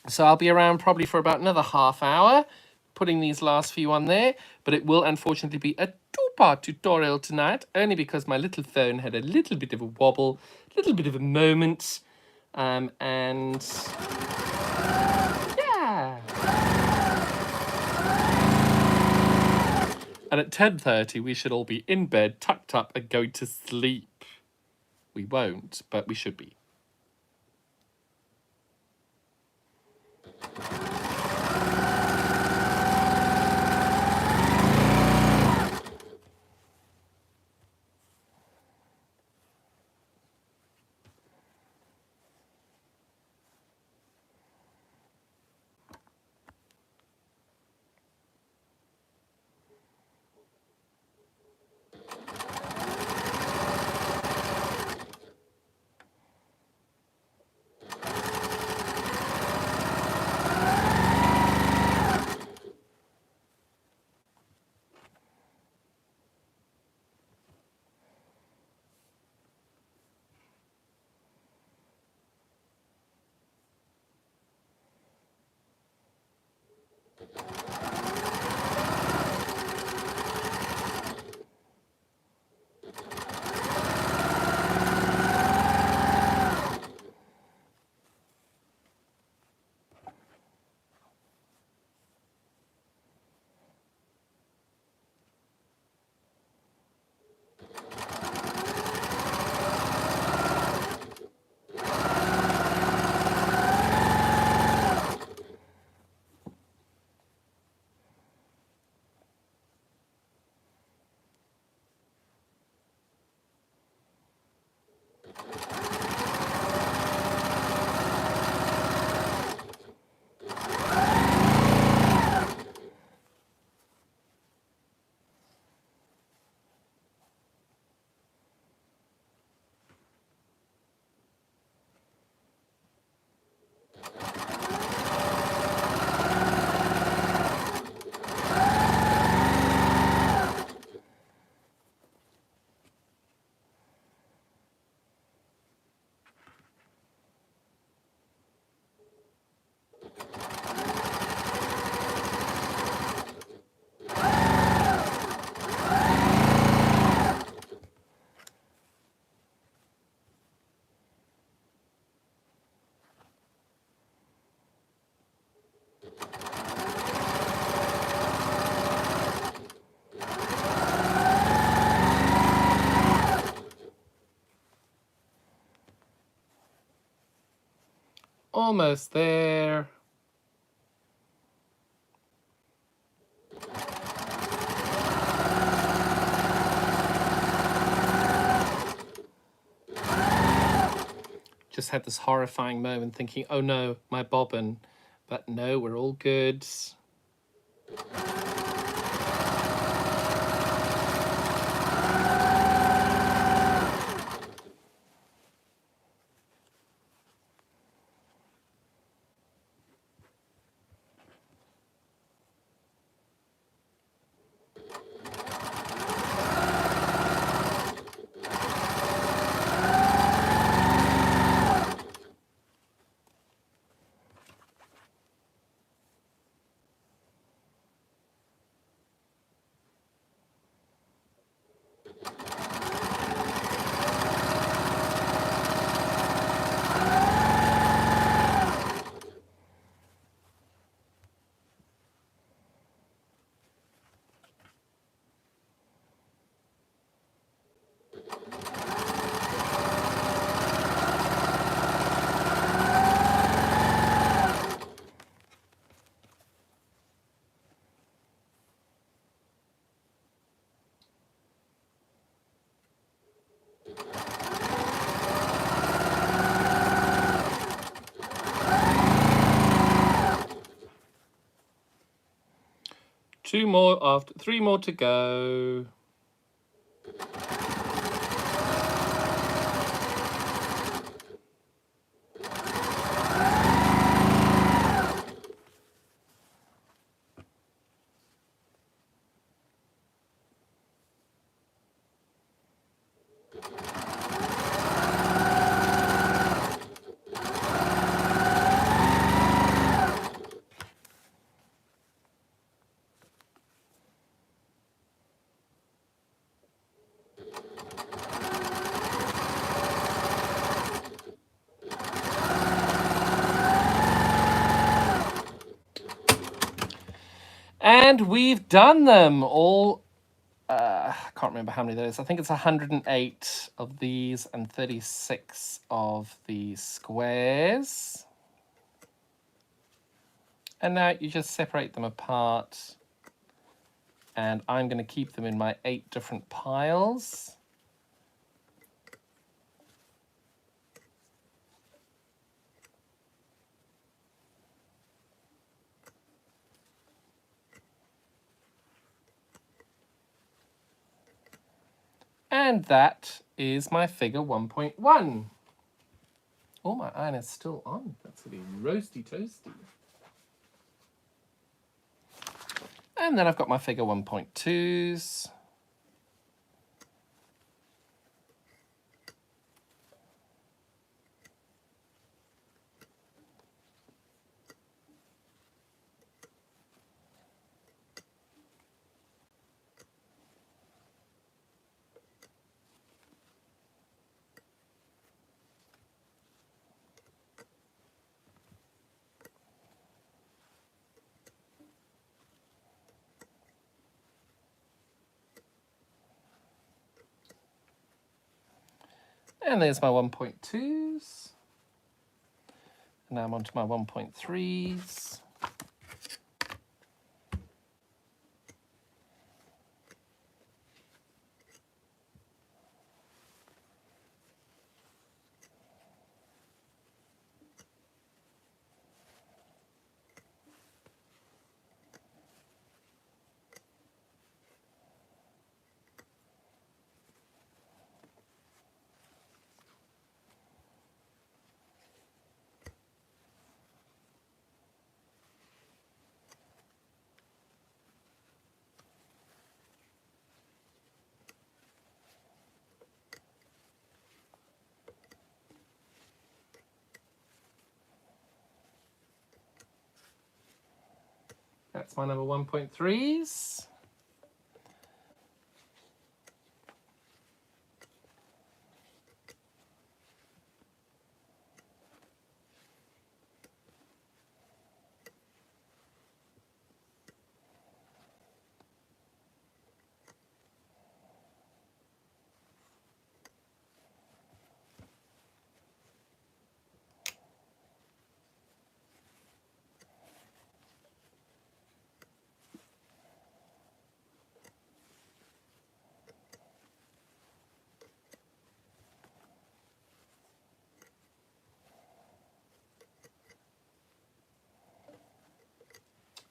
So I'll be around probably for about another half hour, putting these last few on there, but it will unfortunately be a two-part tutorial tonight, only because my little phone had a little bit of a wobble, a little bit of a moment, and yeah. And at 10:30 we should all be in bed, tucked up and going to sleep. We won't, but we should be. Almost there. Just had this horrifying moment thinking, oh no, my bobbin. But no, we're all good. 2 more after, 3 more to go. And we've done them all. I can't remember how many there is. I think it's 108 of these and 36 of the squares. And now you just separate them apart. And I'm going to keep them in my 8 different piles. And that is my figure 1.1. Oh, my iron is still on. That's going to be roasty toasty. And then I've got my figure 1.2s. And there's my 1.2s. And now I'm onto my 1.3s. That's my number 1.3s.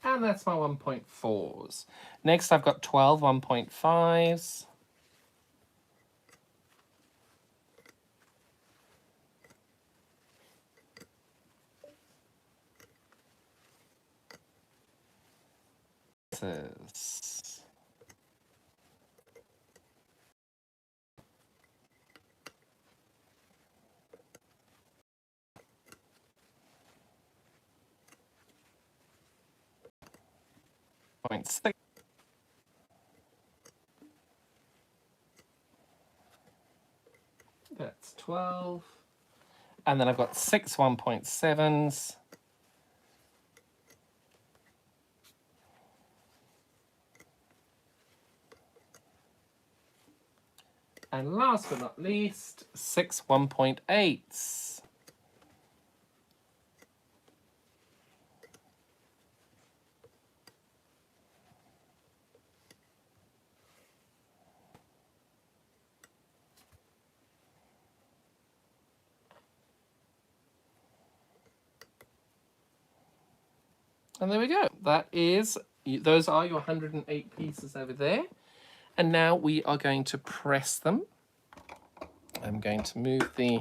And that's my 1.4s. Next, I've got 12 1.5s. This is 0.6. That's 12. And then I've got 6 1.7s. And last but not least, 6 1.8s. And there we go. That is those are your 108 pieces over there. And now we are going to press them. I'm going to move the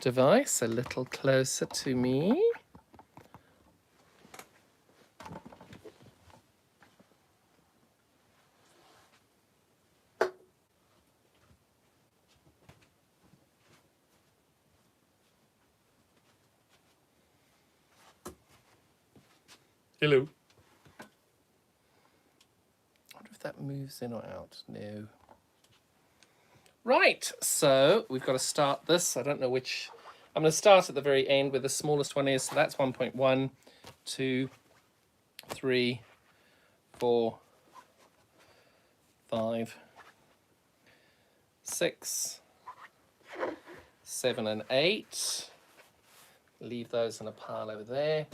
device a little closer to me. Hello. I wonder if that moves in or out. No. Right, so we've got to start this. I don't know which. I'm going to start at the very end where the smallest one is. So that's 1.1, 2, 3, 4, 5, 6, 7, and 8. Leave those in a pile over there.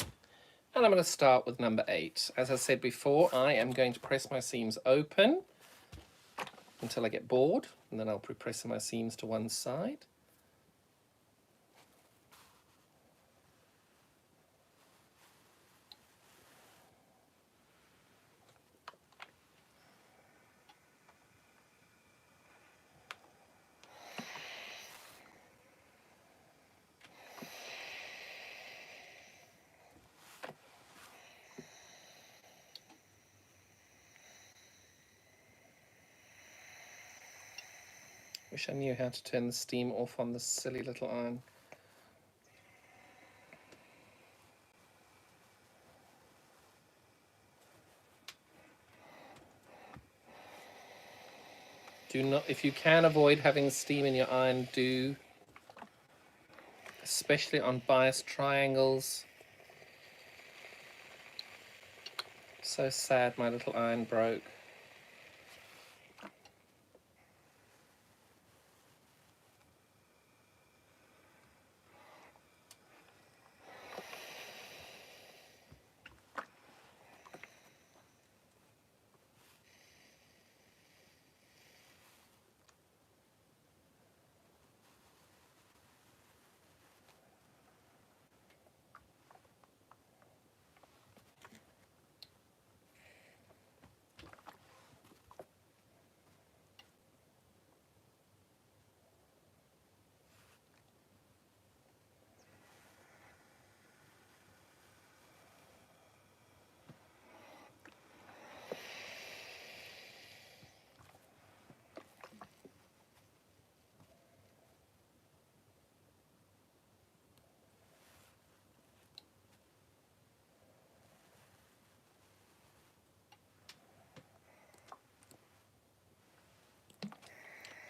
And I'm going to start with number 8. As I said before, I am going to press my seams open until I get bored, and then I'll be pressing my seams to one side. Wish I knew how to turn the steam off on this silly little iron. Do not, if you can avoid having steam in your iron, do, especially on biased triangles. So sad my little iron broke.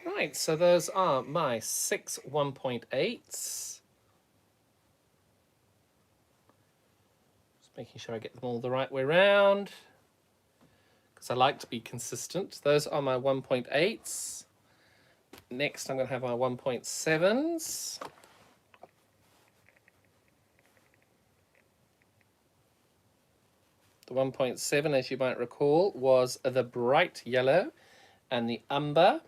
Right, so those are my 6 1.8s. Just making sure I get them all the right way around, because I like to be consistent. Those are my 1.8s. Next, I'm going to have my 1.7s. The 1.7, as you might recall, was the bright yellow and the umber.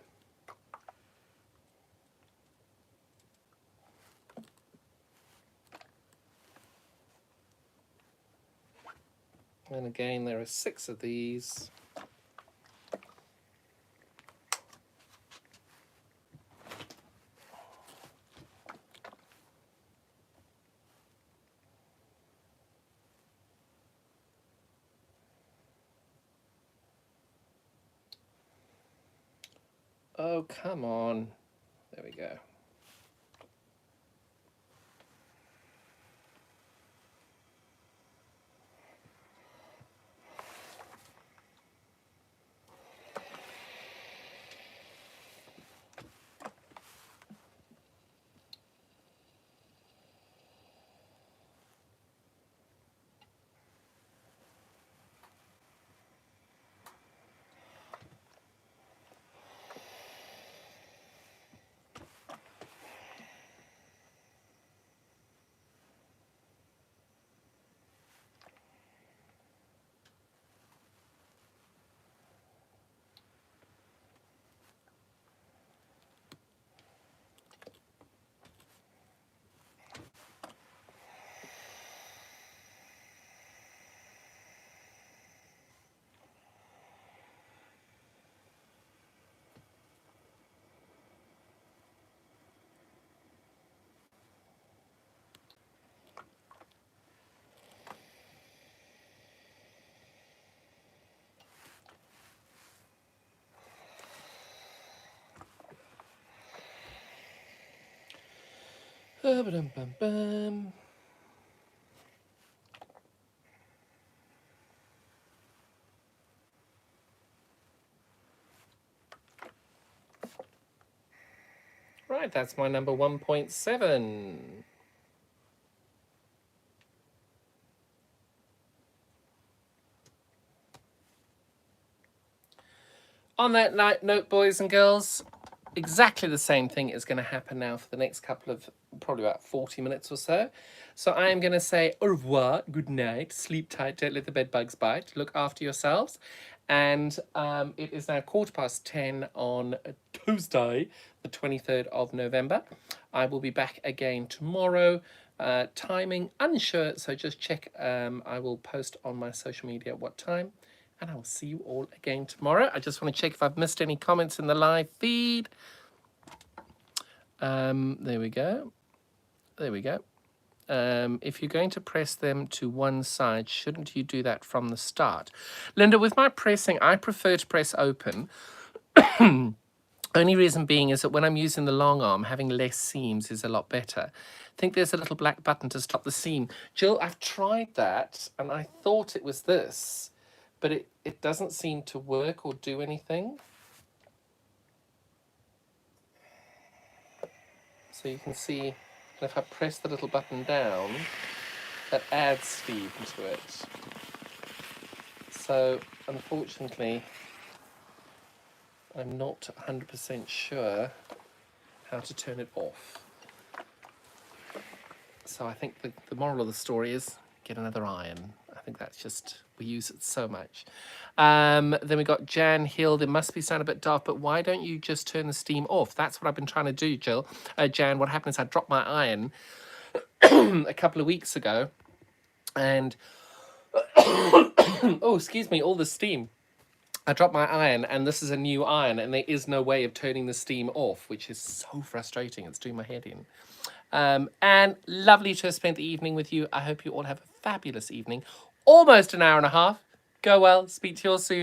And again, there are 6 of these. Oh, come on. There we go. Ba-ba-dum-bum-bum. Right, that's my number 1.7. On that note, boys and girls, exactly the same thing is going to happen now for the next couple of, probably about 40 minutes or so. So I am going to say au revoir, good night, sleep tight, don't let the bed bugs bite, look after yourselves. And it is now 10:15 on Tuesday, the 23rd of November. I will be back again tomorrow. Timing unsure, so just check. I will post on my social media at what time. And I will see you all again tomorrow. I just want to check if I've missed any comments in the live feed. There we go. There we go. If you're going to press them to one side, shouldn't you do that from the start? Linda, with my pressing, I prefer to press open. Only reason being is that when I'm using the long arm, having less seams is a lot better. I think there's a little black button to stop the seam. Jill, I've tried that, and I thought it was this, but it doesn't seem to work or do anything. So you can see, if I press the little button down, that adds speed to it. So, unfortunately, I'm not 100% sure how to turn it off. So I think the moral of the story is get another iron. I think that's just, we use it so much. Then we got Jan Hill. There must be sound a bit daft, but why don't you just turn the steam off? That's what I've been trying to do, Jill. Jan, what happened is I dropped my iron a couple of weeks ago, and oh, excuse me, all the steam. I dropped my iron, and this is a new iron, and there is no way of turning the steam off, which is so frustrating. It's doing my head in. And lovely to have spent the evening with you. I hope you all have a fabulous evening. Almost an hour and a half. Go well. Speak to you all soon.